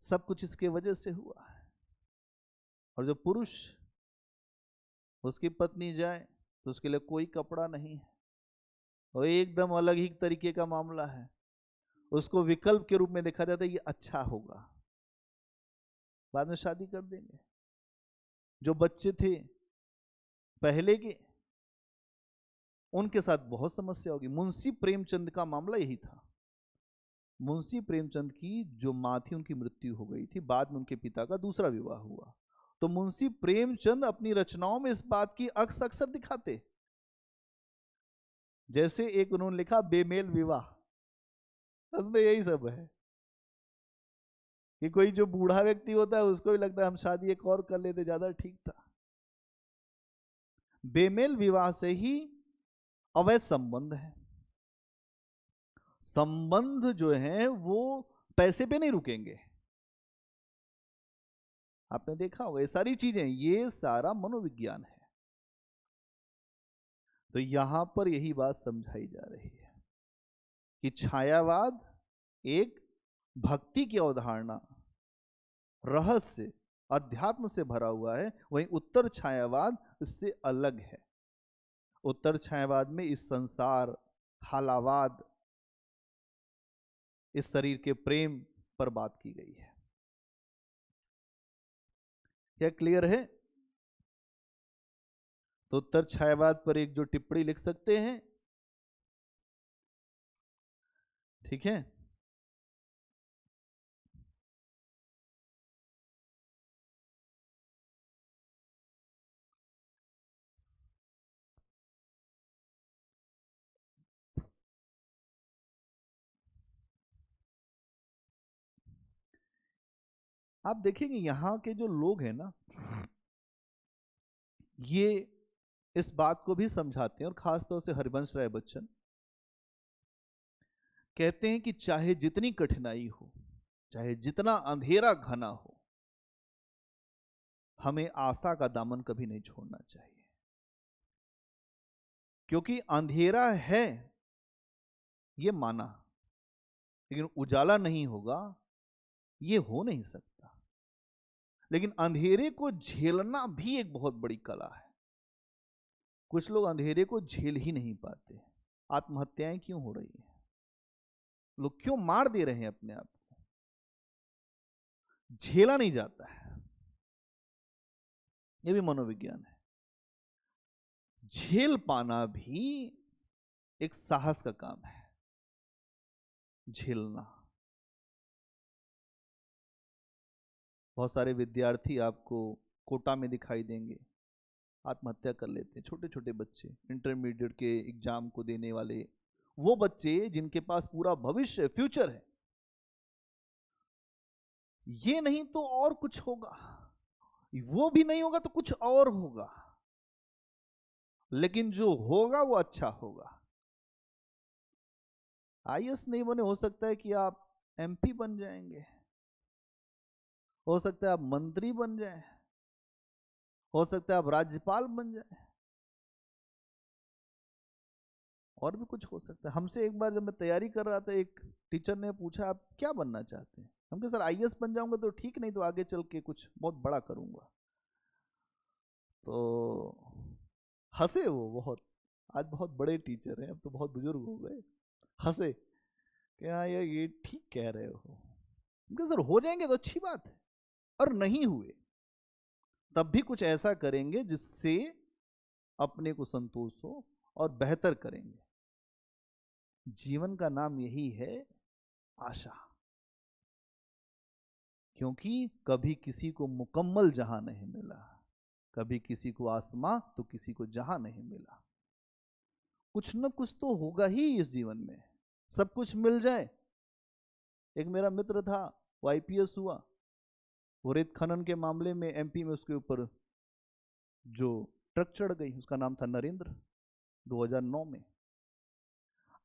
सब कुछ इसके वजह से हुआ है। और जो पुरुष, उसकी पत्नी जाए तो उसके लिए कोई कपड़ा नहीं है, और एकदम अलग ही तरीके का मामला है। उसको विकल्प के रूप में देखा जाता है, ये अच्छा होगा, बाद में शादी कर देंगे। जो बच्चे थे पहले के, उनके साथ बहुत समस्या होगी। मुंशी प्रेमचंद का मामला यही था। मुंशी प्रेमचंद की जो मां थी उनकी मृत्यु हो गई थी, बाद में उनके पिता का दूसरा विवाह हुआ। तो मुंशी प्रेमचंद अपनी रचनाओं में इस बात की अक्स अक्सर दिखाते। जैसे एक उन्होंने लिखा बेमेल विवाह, उसमें यही सब है। कि कोई जो बूढ़ा व्यक्ति होता है उसको भी लगता है हम शादी एक और कर लेते ज्यादा ठीक था। बेमेल विवाह से ही अवैध संबंध है। संबंध जो है वो पैसे पे नहीं रुकेंगे। आपने देखा होगा ये सारी चीजें, ये सारा मनोविज्ञान है। तो यहां पर यही बात समझाई जा रही है कि छायावाद एक भक्ति की अवधारणा, रहस्य, अध्यात्म से भरा हुआ है, वहीं उत्तर छायावाद इससे अलग है। उत्तर छायावाद में इस संसार, हालावाद, इस शरीर के प्रेम पर बात की गई है। क्या क्लियर है? तो उत्तर छायावाद पर एक जो टिप्पणी लिख सकते हैं, ठीक है। आप देखेंगे यहां के जो लोग हैं ना, ये इस बात को भी समझाते हैं, और खासतौर से हरिवंश राय बच्चन कहते हैं कि चाहे जितनी कठिनाई हो, चाहे जितना अंधेरा घना हो, हमें आशा का दामन कभी नहीं छोड़ना चाहिए। क्योंकि अंधेरा है ये माना, लेकिन उजाला नहीं होगा ये हो नहीं सकता। लेकिन अंधेरे को झेलना भी एक बहुत बड़ी कला है। कुछ लोग अंधेरे को झेल ही नहीं पाते। आत्महत्याएं क्यों हो रही हैं? लोग क्यों मार दे रहे हैं अपने आप को? झेला नहीं जाता है। यह भी मनोविज्ञान है। झेल पाना भी एक साहस का काम है, झेलना। बहुत सारे विद्यार्थी आपको कोटा में दिखाई देंगे, आत्महत्या कर लेते हैं। छोटे छोटे बच्चे, इंटरमीडिएट के एग्जाम को देने वाले, वो बच्चे जिनके पास पूरा भविष्य, फ्यूचर है। ये नहीं तो और कुछ होगा, वो भी नहीं होगा तो कुछ और होगा, लेकिन जो होगा वो अच्छा होगा। आईएएस नहीं बने, हो सकता है कि आप एमपी बन जाएंगे, हो सकता है आप मंत्री बन जाएं, हो सकता है आप राज्यपाल बन जाएं, और भी कुछ हो सकता है। हमसे एक बार जब मैं तैयारी कर रहा था, एक टीचर ने पूछा आप क्या बनना चाहते हैं? हम कहे सर आईएएस बन जाऊंगा तो ठीक, नहीं तो आगे चल के कुछ बहुत बड़ा करूंगा। तो हंसे वो बहुत। आज बहुत बड़े टीचर हैं, अब तो बहुत बुजुर्ग हो गए। हंसे कि हाँ यार ये ठीक कह रहे हो। उनके सर हो जाएंगे तो अच्छी बात है, और नहीं हुए तब भी कुछ ऐसा करेंगे जिससे अपने को संतोष हो और बेहतर करेंगे। जीवन का नाम यही है आशा। क्योंकि कभी किसी को मुकम्मल जहां नहीं मिला, कभी किसी को आसमां तो किसी को जहां नहीं मिला। कुछ न कुछ तो होगा ही इस जीवन में, सब कुछ मिल जाए। एक मेरा मित्र था, वो आईपीएस हुआ, वो रेत खनन के मामले में एमपी में उसके ऊपर जो ट्रक चढ़ गई, उसका नाम था नरेंद्र, 2009 में।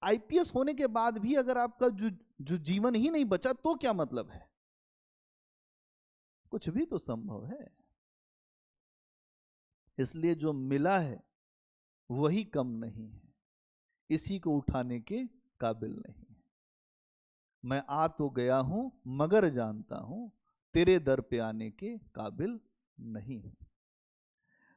आईपीएस होने के बाद भी अगर आपका जो जीवन ही नहीं बचा तो क्या मतलब है? कुछ भी तो संभव है। इसलिए जो मिला है वही कम नहीं है, इसी को उठाने के काबिल नहीं है। मैं आ तो गया हूं मगर जानता हूं तेरे दर पे आने के काबिल नहीं हूं।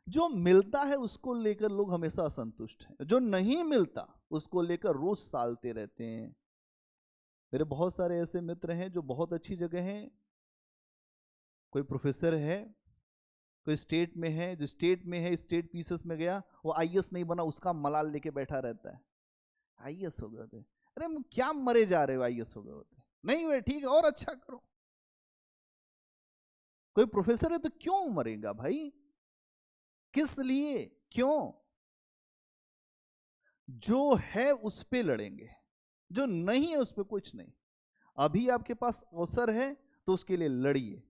जो मिलता है उसको लेकर लोग हमेशा असंतुष्ट हैं, जो नहीं मिलता उसको लेकर रोज सालते रहते हैं। मेरे बहुत सारे ऐसे मित्र हैं जो बहुत अच्छी जगह हैं, कोई प्रोफेसर है, कोई स्टेट में है, जो स्टेट में है स्टेट पीसेस में गया, वो आईएएस नहीं बना, उसका मलाल लेके बैठा रहता है। आईएएस हो गए थे, अरे क्या मरे जा रहे हो, आईएएस हो गए होते नहीं हुए, ठीक है और अच्छा करो। कोई प्रोफेसर है तो क्यों मरेगा भाई, किस लिए, क्यों? जो है उस पे लड़ेंगे, जो नहीं है उस पे कुछ नहीं। अभी आपके पास अवसर है तो उसके लिए लड़िए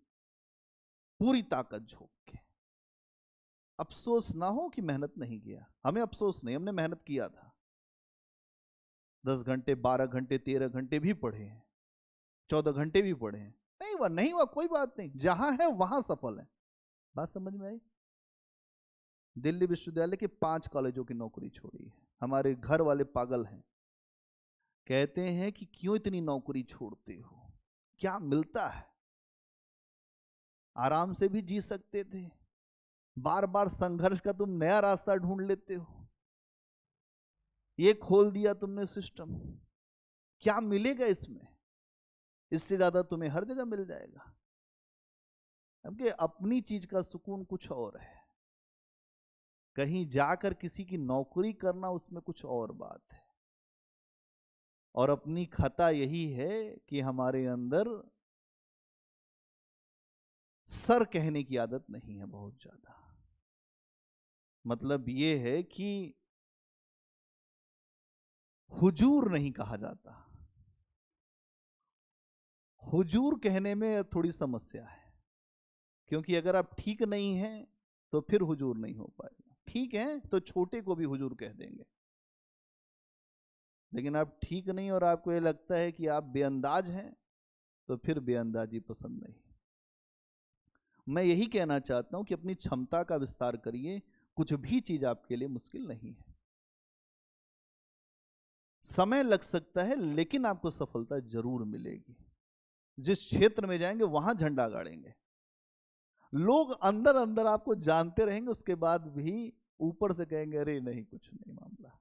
पूरी ताकत झोंक के। अफसोस ना हो कि मेहनत नहीं किया। हमें अफसोस नहीं, हमने मेहनत किया था। 10 घंटे, 12 घंटे, 13 घंटे भी पढ़े हैं, 14 घंटे भी पढ़े हैं। नहीं हुआ कोई बात नहीं, जहां है वहां सफल है। बात समझ में आई? दिल्ली विश्वविद्यालय के 5 कॉलेजों की नौकरी छोड़ी है। हमारे घर वाले पागल हैं, कहते हैं कि क्यों इतनी नौकरी छोड़ते हो, क्या मिलता है? आराम से भी जी सकते थे, बार बार संघर्ष का तुम नया रास्ता ढूंढ लेते हो। ये खोल दिया तुमने सिस्टम, क्या मिलेगा इसमें? इससे ज्यादा तुम्हें हर जगह मिल जाएगा। क्योंकि अपनी चीज का सुकून कुछ और है, कहीं जाकर किसी की नौकरी करना उसमें कुछ और बात है। और अपनी खता यही है कि हमारे अंदर सर कहने की आदत नहीं है बहुत ज्यादा। मतलब ये है कि हुजूर नहीं कहा जाता। हुजूर कहने में थोड़ी समस्या है, क्योंकि अगर आप ठीक नहीं हैं तो फिर हुजूर नहीं हो पाएगा। ठीक है तो छोटे को भी हुजूर कह देंगे, लेकिन आप ठीक नहीं और आपको ये लगता है कि आप बेअंदाज हैं तो फिर बेअंदाजी पसंद नहीं। मैं यही कहना चाहता हूं कि अपनी क्षमता का विस्तार करिए, कुछ भी चीज आपके लिए मुश्किल नहीं है। समय लग सकता है लेकिन आपको सफलता जरूर मिलेगी। जिस क्षेत्र में जाएंगे वहां झंडा गाड़ेंगे, लोग अंदर अंदर आपको जानते रहेंगे, उसके बाद भी ऊपर से कहेंगे अरे नहीं कुछ नहीं मामला।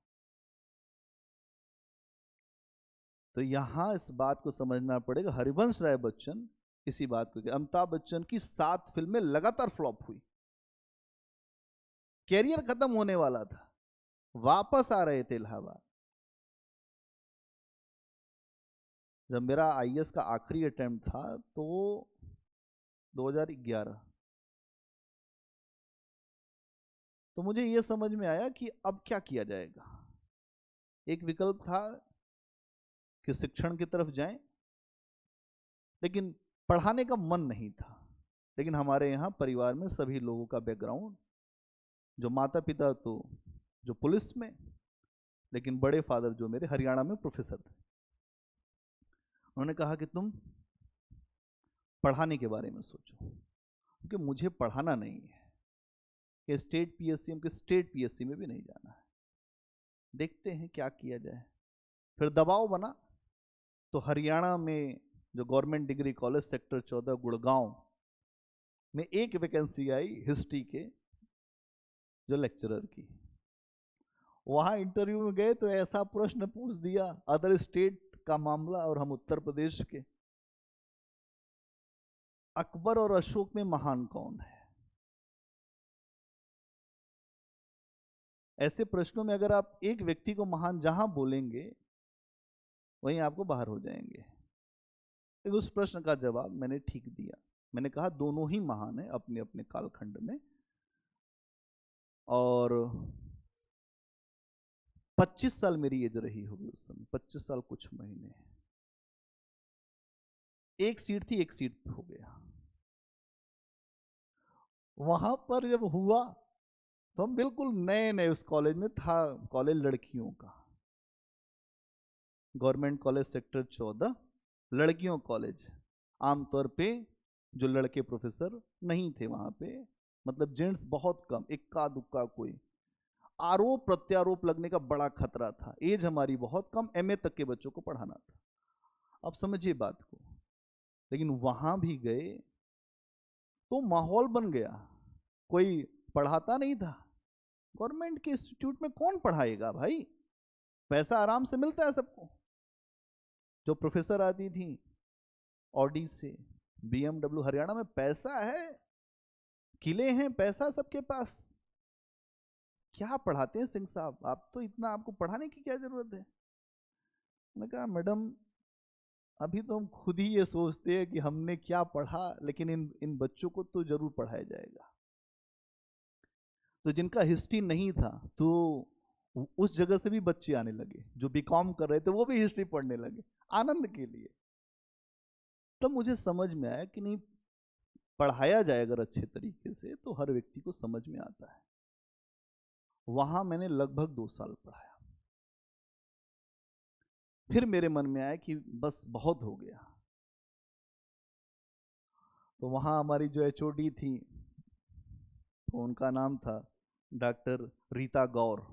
तो यहां इस बात को समझना पड़ेगा। हरिवंश राय बच्चन इसी बात को, अमिताभ बच्चन की 7 फिल्में लगातार फ्लॉप हुई, कैरियर खत्म होने वाला था, वापस आ रहे थे इलाहाबाद। जब मेरा आईएएस का आखिरी अटेम्प्ट था तो 2011, तो मुझे यह समझ में आया कि अब क्या किया जाएगा। एक विकल्प था कि शिक्षण की तरफ जाएं, लेकिन पढ़ाने का मन नहीं था। लेकिन हमारे यहाँ परिवार में सभी लोगों का बैकग्राउंड, जो माता पिता तो जो पुलिस में, लेकिन बड़े फादर जो मेरे हरियाणा में प्रोफेसर थे, उन्होंने कहा कि तुम पढ़ाने के बारे में सोचो, क्योंकि मुझे पढ़ाना नहीं है कि स्टेट पीएससी के स्टेट पीएससी में भी नहीं जाना है, देखते हैं क्या किया जाए। फिर दबाव बना तो हरियाणा में जो government degree college sector 14 Gurgaon में एक वैकेंसी आई हिस्ट्री के जो लेक्चरर की। वहां इंटरव्यू में गए तो ऐसा प्रश्न पूछ दिया, अदर स्टेट का मामला और हम उत्तर प्रदेश के। अकबर और अशोक में महान कौन है? ऐसे प्रश्नों में अगर आप एक व्यक्ति को महान जहां बोलेंगे वहीं आपको बाहर हो जाएंगे। उस प्रश्न का जवाब मैंने ठीक दिया। मैंने कहा दोनों ही महान है अपने अपने कालखंड में, और 25 साल मेरी एज रही होगी उस समय, 25 साल कुछ महीने। एक सीट थी, एक सीट हो गया। वहां पर जब हुआ तो हम बिल्कुल नए नए उस कॉलेज में था, कॉलेज लड़कियों का, गवर्नमेंट कॉलेज सेक्टर 14 लड़कियों कॉलेज। आमतौर पे जो लड़के प्रोफेसर नहीं थे वहां पे, मतलब जेंट्स बहुत कम, इक्का दुक्का कोई। आरोप प्रत्यारोप लगने का बड़ा खतरा था, एज हमारी बहुत कम, एमए तक के बच्चों को पढ़ाना था। अब समझिए बात को। लेकिन वहां भी गए तो माहौल बन गया, कोई पढ़ाता नहीं था। गवर्नमेंट के इंस्टीट्यूट में कौन पढ़ाएगा भाई, पैसा आराम से मिलता है सबको। जो प्रोफेसर आती थी ऑडी से, बीएमडब्ल्यू, हरियाणा में पैसा है, किले हैं, पैसा सबके पास, क्या पढ़ाते हैं सिंह साहब, आप तो इतना, आपको पढ़ाने की क्या जरूरत है। मैंने कहा मैडम अभी तो हम खुद ही ये सोचते हैं कि हमने क्या पढ़ा, लेकिन इन बच्चों को तो जरूर पढ़ाया जाएगा। तो जिनका हिस्ट्री नहीं था तो उस जगह से भी बच्चे आने लगे, जो बीकॉम कर रहे थे वो भी हिस्ट्री पढ़ने लगे आनंद के लिए। तब मुझे समझ में आया कि नहीं, पढ़ाया जाए अगर अच्छे तरीके से तो हर व्यक्ति को समझ में आता है। वहां मैंने लगभग 2 साल पढ़ाया। फिर मेरे मन में आया कि बस बहुत हो गया। तो वहाँ हमारी जो एचओडी थी, तो उनका नाम था डॉक्टर रीता गौर।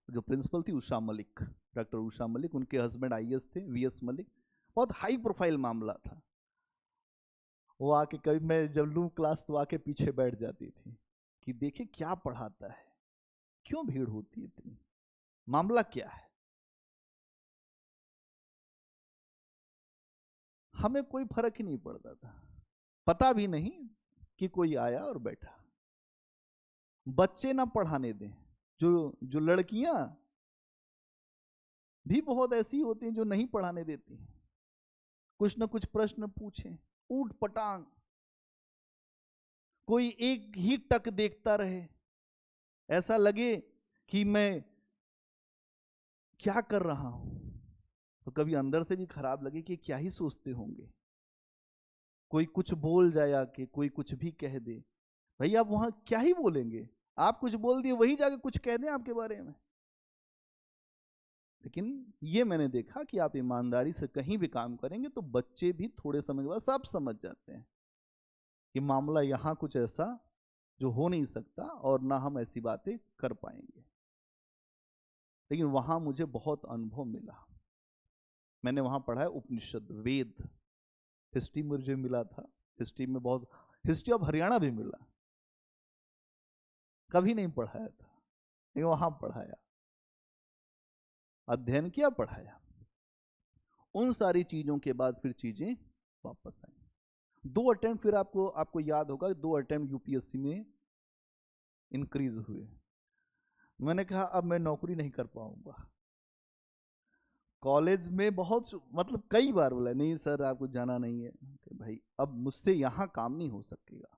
जो प्रिंसिपल थी उषा मलिक, डॉक्टर उषा मलिक, उनके हस्बैंड आईएएस थे वीएस मलिक। बहुत हाई प्रोफाइल मामला था। वो आके कभी मैं जब लूँ क्लास तो आके पीछे बैठ जाती थी कि देखिए क्या पढ़ाता है, क्यों भीड़ होती है इतनी, मामला क्या है। हमें कोई फर्क ही नहीं पड़ता था, पता भी नहीं कि कोई आया और बैठा। बच्चे ना पढ़ाने दें, जो जो लड़कियां भी बहुत ऐसी होती हैं जो नहीं पढ़ाने देती, कुछ ना कुछ प्रश्न पूछें, ऊट पटांग, कोई एक ही टक देखता रहे, ऐसा लगे कि मैं क्या कर रहा हूं। तो कभी अंदर से भी खराब लगे कि क्या ही सोचते होंगे। कोई कुछ बोल जाए आके, कोई कुछ भी कह दे, भाई आप वहां क्या ही बोलेंगे, आप कुछ बोल दिए वही जाके कुछ कह दें आपके बारे में। लेकिन ये मैंने देखा कि आप ईमानदारी से कहीं भी काम करेंगे तो बच्चे भी थोड़े समय के बाद सब समझ जाते हैं कि मामला यहाँ कुछ ऐसा जो हो नहीं सकता और ना हम ऐसी बातें कर पाएंगे। लेकिन वहाँ मुझे बहुत अनुभव मिला। मैंने वहाँ पढ़ा है उपनिषद, वेद, हिस्ट्री मुझे मिला था, हिस्ट्री में बहुत, हिस्ट्री ऑफ हरियाणा भी मिला, कभी नहीं पढ़ाया था लेकिन वहाँ पढ़ाया, अध्ययन किया, पढ़ाया। उन सारी चीज़ों के बाद फिर चीज़ें वापस आई। 2 अटेम्प्ट फिर आपको याद होगा, 2 अटेम्प्ट यूपीएससी में इंक्रीज हुए। मैंने कहा अब मैं नौकरी नहीं कर पाऊंगा। कॉलेज में बहुत मतलब कई बार बोला नहीं सर आपको जाना नहीं है, भाई अब मुझसे यहाँ काम नहीं हो सकेगा,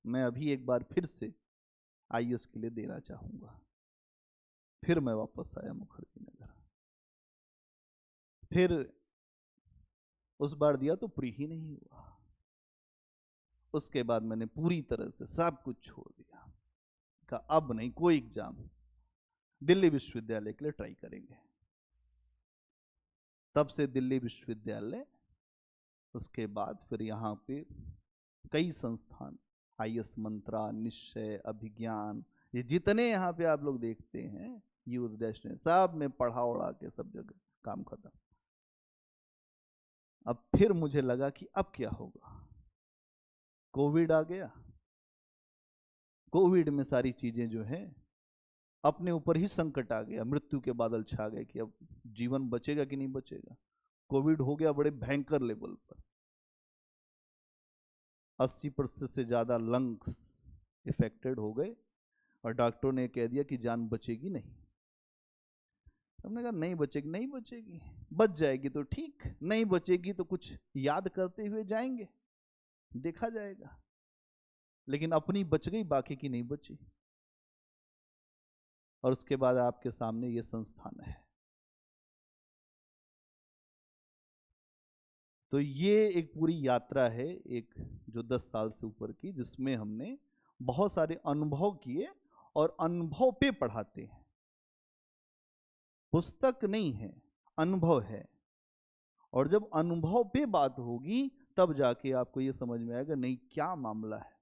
मैं अभी एक बार फिर से आईएएस के लिए देना चाहूँगा। फिर मैं वापस आया मुखर्जी नगर। फिर उस बार दिया तो प्री ही नहीं हुआ। उसके बाद मैंने पूरी तरह से सब कुछ छोड़ दिया, कहा अब नहीं कोई एग्जाम, दिल्ली विश्वविद्यालय के लिए ट्राई करेंगे। तब से दिल्ली विश्वविद्यालय, उसके बाद फिर यहाँ पे कई संस्थान, आईएएस मंत्रा, निश्चय, अभिज्ञान, ये जितने यहाँ पे आप लोग देखते हैं यूथ नेशनल, सब में पढ़ा उड़ा के सब जगह काम खत्म। अब फिर मुझे लगा कि अब क्या होगा। कोविड आ गया। कोविड में सारी चीजें जो हैं अपने ऊपर ही संकट आ गया, मृत्यु के बादल छा गए कि अब जीवन बचेगा कि नहीं बचेगा। कोविड हो गया बड़े भयंकर लेवल पर, 80% से ज्यादा लंग्स इफेक्टेड हो गए और डॉक्टरों ने कह दिया कि जान बचेगी नहीं। हमने कहा नहीं बचेगी, नहीं बचेगी, बच जाएगी तो ठीक, नहीं बचेगी तो कुछ याद करते हुए जाएंगे, देखा जाएगा। लेकिन अपनी बच गई, बाकी की नहीं बची। और उसके बाद आपके सामने ये संस्थान है। तो ये एक पूरी यात्रा है, एक जो 10 साल से ऊपर की, जिसमें हमने बहुत सारे अनुभव किए और अनुभव पे पढ़ाते हैं। पुस्तक नहीं है, अनुभव है। और जब अनुभव पे बात होगी तब जाके आपको ये समझ में आएगा नहीं क्या मामला है।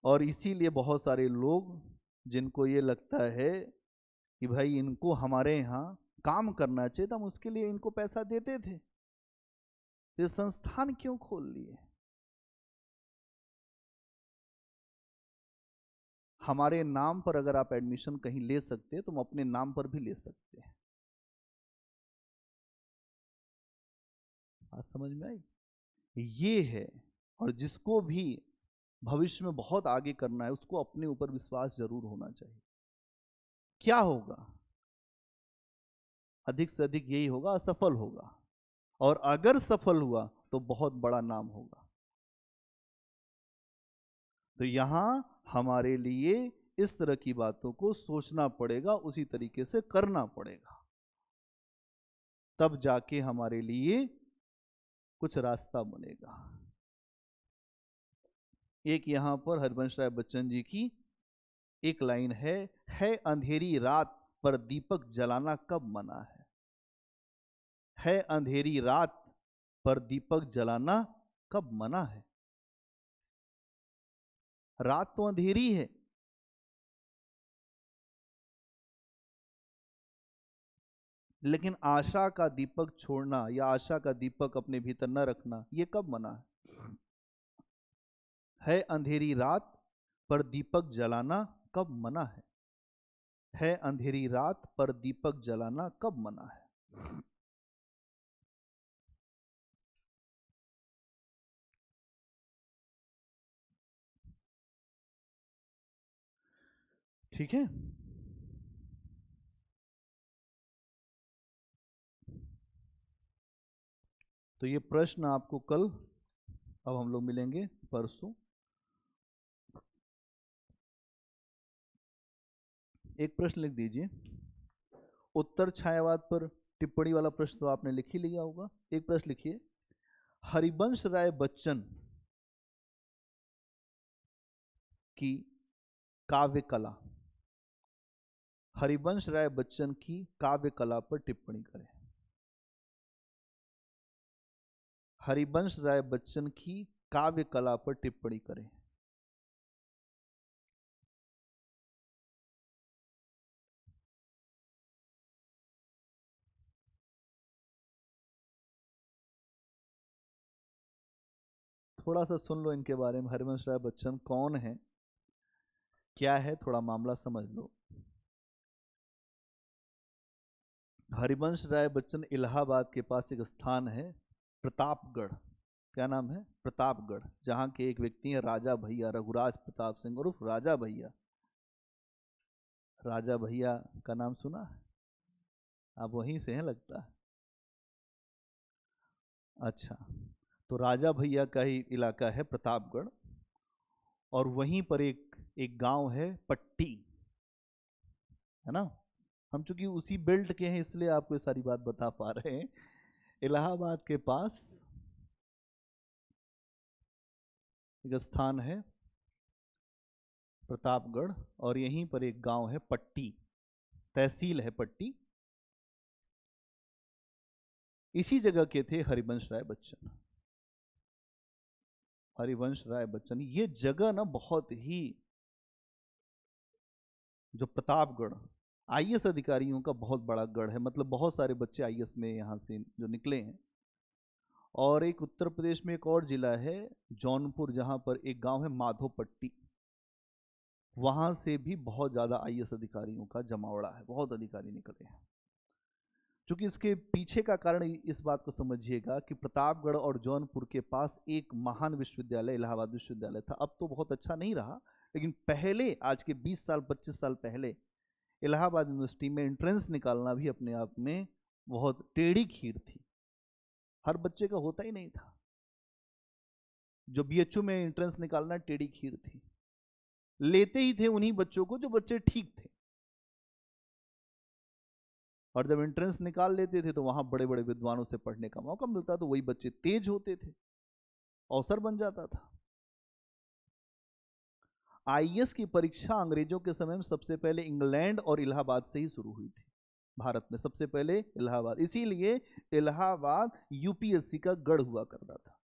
और इसीलिए बहुत सारे लोग जिनको ये लगता है कि भाई इनको हमारे यहाँ काम करना चाहिए, तो हम उसके लिए इनको पैसा देते थे, ये संस्थान क्यों खोल लिए। हमारे नाम पर अगर आप एडमिशन कहीं ले सकते हैं तो हम अपने नाम पर भी ले सकते हैं। बात समझ में आई? ये है। और जिसको भी भविष्य में बहुत आगे करना है उसको अपने ऊपर विश्वास जरूर होना चाहिए। क्या होगा, अधिक से अधिक यही होगा, असफल होगा, और अगर सफल हुआ तो बहुत बड़ा नाम होगा। तो यहां हमारे लिए इस तरह की बातों को सोचना पड़ेगा, उसी तरीके से करना पड़ेगा। तब जाके हमारे लिए कुछ रास्ता बनेगा। एक यहां पर हरिवंश राय बच्चन जी की एक लाइन है अंधेरी रात पर दीपक जलाना कब मना है अंधेरी रात पर दीपक जलाना कब मना है। रात तो अंधेरी है, लेकिन आशा का दीपक छोड़ना या आशा का दीपक अपने भीतर न रखना ये कब मना है अंधेरी रात पर दीपक जलाना कब मना है अंधेरी रात पर दीपक जलाना कब मना है। ठीक है, तो ये प्रश्न आपको कल, अब हम लोग मिलेंगे परसों, एक प्रश्न लिख दीजिए। उत्तर छायावाद पर टिप्पणी वाला प्रश्न तो आपने लिख ही लिया होगा। एक प्रश्न लिखिए, हरिवंश राय बच्चन की काव्य कला, हरिवंश राय बच्चन की काव्य कला पर टिप्पणी करें। हरिवंश राय बच्चन की काव्य कला पर टिप्पणी करें। थोड़ा सा सुन लो इनके बारे में, हरिवंश राय बच्चन कौन है, क्या है, थोड़ा मामला समझ लो। हरिवंश राय बच्चन इलाहाबाद के पास एक स्थान है प्रतापगढ़, क्या नाम है, प्रतापगढ़, जहां के एक व्यक्ति हैं राजा भैया, रघुराज प्रताप सिंह उर्फ राजा भैया। राजा भैया का नाम सुना है, आप वहीं से हैं लगता है। अच्छा, तो राजा भैया का ही इलाका है प्रतापगढ़, और वहीं पर एक एक गांव है पट्टी, है ना। हम चूंकि उसी बेल्ट के हैं इसलिए आपको ये सारी बात बता पा रहे हैं। इलाहाबाद के पास एक स्थान है प्रतापगढ़, और यहीं पर एक गांव है पट्टी, तहसील है पट्टी। इसी जगह के थे हरिवंश राय बच्चन। हरिवंश राय बच्चन, ये जगह ना बहुत ही, जो प्रतापगढ़ आईएएस अधिकारियों का बहुत बड़ा गढ़ है, मतलब बहुत सारे बच्चे आईएएस में यहाँ से जो निकले हैं। और एक उत्तर प्रदेश में एक और जिला है जौनपुर, जहाँ पर एक गांव है माधोपट्टी, वहाँ से भी बहुत ज़्यादा आईएएस अधिकारियों का जमावड़ा है, बहुत अधिकारी निकले हैं। क्योंकि इसके पीछे का कारण इस बात को समझिएगा कि प्रतापगढ़ और जौनपुर के पास एक महान विश्वविद्यालय इलाहाबाद विश्वविद्यालय था। अब तो बहुत अच्छा नहीं रहा, लेकिन पहले, आज के 20 साल 25 साल पहले, इलाहाबाद यूनिवर्सिटी में एंट्रेंस निकालना भी अपने आप में बहुत टेढ़ी खीर थी, हर बच्चे का होता ही नहीं था। जो बीएचयू में एंट्रेंस निकालना टेढ़ी खीर थी, लेते ही थे उन्हीं बच्चों को जो बच्चे ठीक थे, और जब एंट्रेंस निकाल लेते थे तो वहां बड़े बड़े विद्वानों से पढ़ने का मौका मिलता, तो वही बच्चे तेज होते थे, अवसर बन जाता था। आईएएस की परीक्षा अंग्रेजों के समय में सबसे पहले इंग्लैंड और इलाहाबाद से ही शुरू हुई थी, भारत में सबसे पहले इलाहाबाद, इसीलिए इलाहाबाद यूपीएससी का गढ़ हुआ करता था।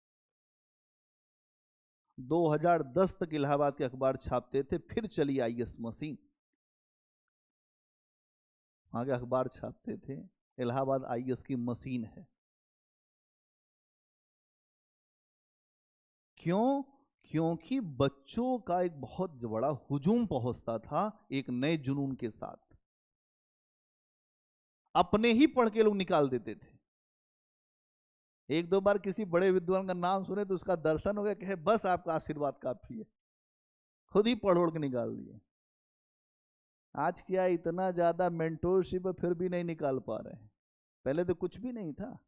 2010 तक इलाहाबाद के अखबार छापते थे, फिर चली आईएएस मशीन, वहां के अखबार छापते थे, इलाहाबाद आईएएस की मशीन है। क्यों? क्योंकि बच्चों का एक बहुत बड़ा हुजूम पहुंचता था एक नए जुनून के साथ, अपने ही पढ़ के लोग निकाल देते थे। एक दो बार किसी बड़े विद्वान का नाम सुने तो उसका दर्शन हो गया, कहे बस आपका आशीर्वाद काफी है, खुद ही पढ़ के निकाल दिए। आज क्या इतना ज्यादा मेंटोरशिप फिर भी नहीं निकाल पा रहे हैं। पहले तो कुछ भी नहीं था,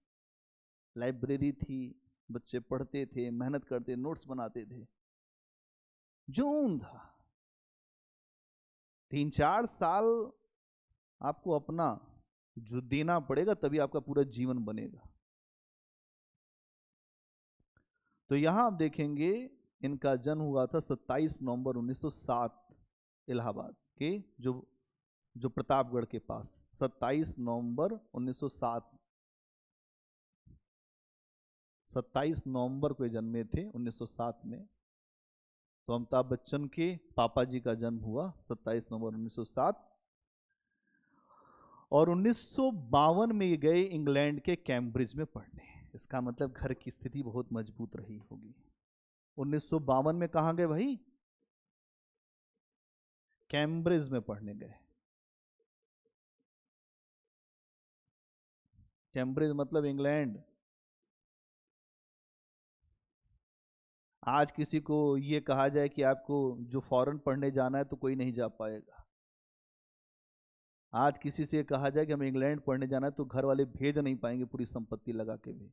लाइब्रेरी थी, बच्चे पढ़ते थे, मेहनत करते, नोट्स बनाते थे, जुनून था। 3-4 साल आपको अपना जो देना पड़ेगा तभी आपका पूरा जीवन बनेगा। तो यहां आप देखेंगे इनका जन्म हुआ था 27 नवंबर 1907 इलाहाबाद के जो जो प्रतापगढ़ के पास 27 नवंबर 1907, 27 नवंबर को जन्मे थे 1907 में। तो अमिताभ बच्चन के पापा जी का जन्म हुआ 27 नवंबर 1907 और 1952 में ये गए इंग्लैंड के कैम्ब्रिज में पढ़ने। इसका मतलब घर की स्थिति बहुत मजबूत रही होगी। 1952 में कहां गए भाई? कैम्ब्रिज में पढ़ने गए। कैम्ब्रिज मतलब इंग्लैंड। आज किसी को ये कहा जाए कि आपको जो फॉरेन पढ़ने जाना है तो कोई नहीं जा पाएगा। आज किसी से कहा जाए कि हमें इंग्लैंड पढ़ने जाना है तो घर वाले भेज नहीं पाएंगे पूरी संपत्ति लगा के भी।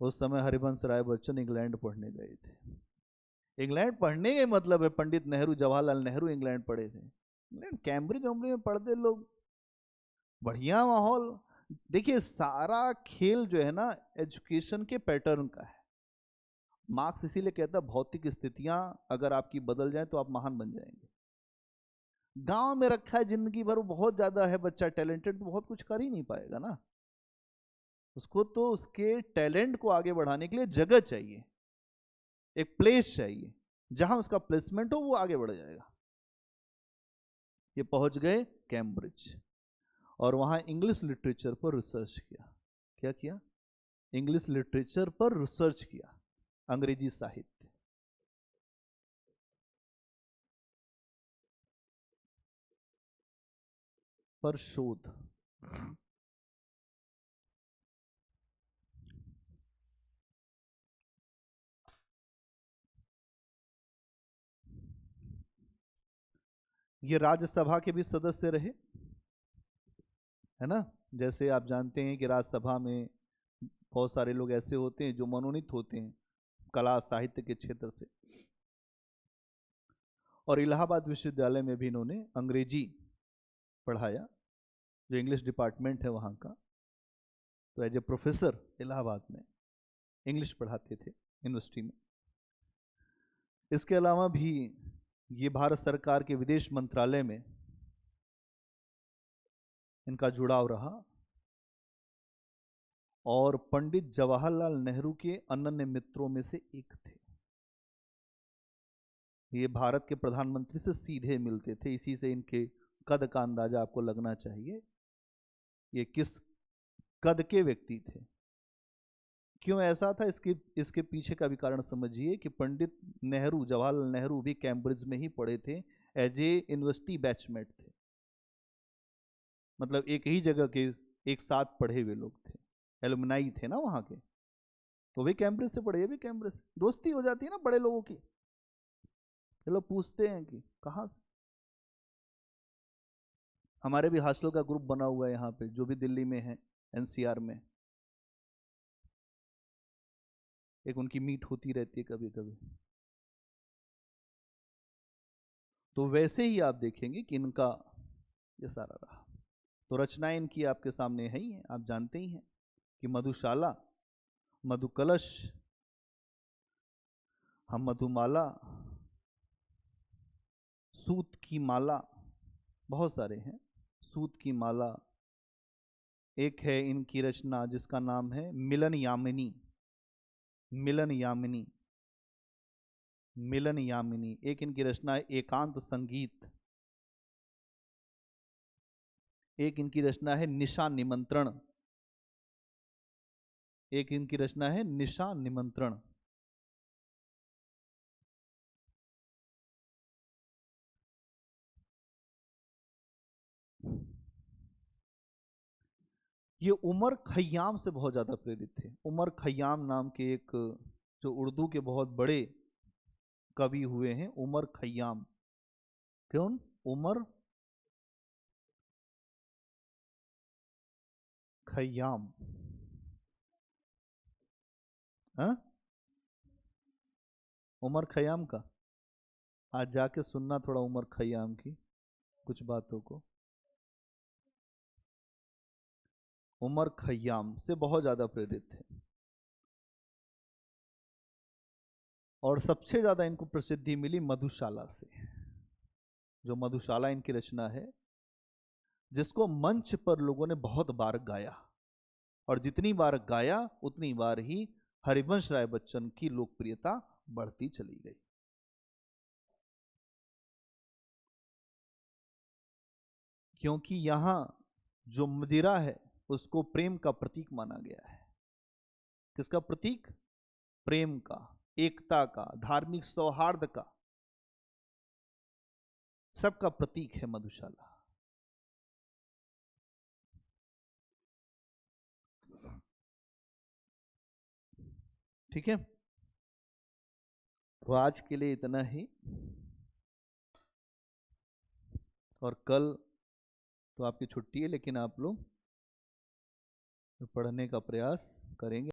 उस समय हरिवंश राय बच्चन इंग्लैंड पढ़ने गए थे। इंग्लैंड पढ़ने का मतलब है पंडित नेहरू, जवाहरलाल नेहरू इंग्लैंड पढ़े थे। इंग्लैंड कैम्ब्रिज में पढ़ते लोग, बढ़िया माहौल। देखिए सारा खेल जो है ना एजुकेशन के पैटर्न का है। मार्क्स इसीलिए कहता है भौतिक स्थितियां अगर आपकी बदल जाए तो आप महान बन जाएंगे। गांव में रखा है जिंदगी भर, वो बहुत ज्यादा है बच्चा टैलेंटेड, तो बहुत कुछ कर ही नहीं पाएगा ना। उसको तो उसके टैलेंट को आगे बढ़ाने के लिए जगह चाहिए, एक प्लेस चाहिए, जहां उसका प्लेसमेंट हो वो आगे बढ़ जाएगा। ये पहुंच गए कैम्ब्रिज और वहां इंग्लिश लिटरेचर पर रिसर्च किया। क्या किया? इंग्लिश लिटरेचर पर रिसर्च किया, अंग्रेजी साहित्य पर शोध। ये राज्यसभा के भी सदस्य रहे, है ना। जैसे आप जानते हैं कि राज्यसभा में बहुत सारे लोग ऐसे होते हैं जो मनोनीत होते हैं कला साहित्य के क्षेत्र से। और इलाहाबाद विश्वविद्यालय में भी इन्होंने अंग्रेजी पढ़ाया, जो इंग्लिश डिपार्टमेंट है वहाँ का। तो एज ए प्रोफेसर इलाहाबाद में इंग्लिश पढ़ाते थे यूनिवर्सिटी में। इसके अलावा भी ये भारत सरकार के विदेश मंत्रालय में इनका जुड़ाव रहा और पंडित जवाहरलाल नेहरू के अनन्य मित्रों में से एक थे। ये भारत के प्रधानमंत्री से सीधे मिलते थे, इसी से इनके कद का अंदाजा आपको लगना चाहिए ये किस कद के व्यक्ति थे। क्यों ऐसा था, इसके पीछे का भी कारण समझिए कि पंडित नेहरू, जवाहरलाल नेहरू भी कैम्ब्रिज में ही पढ़े थे, एज ए यूनिवर्सिटी बैचमेट थे। मतलब एक ही जगह के एक साथ पढ़े हुए लोग थे, एलुमनाई थे ना वहाँ के। तो वे कैम्ब्रिज से पढ़े, ये भी कैम्ब्रिज। दोस्ती हो जाती है ना बड़े लोगों की। चलो पूछते हैं कि कहाँ से। हमारे भी हॉस्टल का ग्रुप बना हुआ है यहाँ पे, जो भी दिल्ली में है एनसीआर में। एक उनकी मीट होती रहती है कभी कभी। तो वैसे ही आप देखेंगे कि इनका ये सारा रहा। तो रचनाएं इनकी आपके सामने है ही है, आप जानते ही हैं कि मधुशाला, मधुकलश, हम मधुमाला, सूत की माला, बहुत सारे हैं। सूत की माला एक है इनकी रचना जिसका नाम है मिलन यामिनी। मिलन यामिनी, मिलन यामिनी। एक इनकी रचना है एकांत संगीत। एक इनकी रचना है निशा निमंत्रण। एक इनकी रचना है निशा निमंत्रण। ये उमर खयाम से बहुत ज्यादा प्रेरित थे। उमर खयाम नाम के एक जो उर्दू के बहुत बड़े कवि हुए हैं, उमर खयाम। कौन? उमर खयाम। हाँ, उमर खयाम का आज जाके सुनना थोड़ा उमर खयाम की कुछ बातों को। उमर खय्याम से बहुत ज्यादा प्रेरित थे। और सबसे ज्यादा इनको प्रसिद्धि मिली मधुशाला से, जो मधुशाला इनकी रचना है, जिसको मंच पर लोगों ने बहुत बार गाया, और जितनी बार गाया उतनी बार ही हरिवंश राय बच्चन की लोकप्रियता बढ़ती चली गई। क्योंकि यहां जो मदिरा है उसको प्रेम का प्रतीक माना गया है। किसका प्रतीक? प्रेम का, एकता का, धार्मिक सौहार्द का, सबका प्रतीक है मधुशाला। ठीक है, तो आज के लिए इतना ही, और कल तो आपकी छुट्टी है, लेकिन आप लोग पढ़ने का प्रयास करेंगे।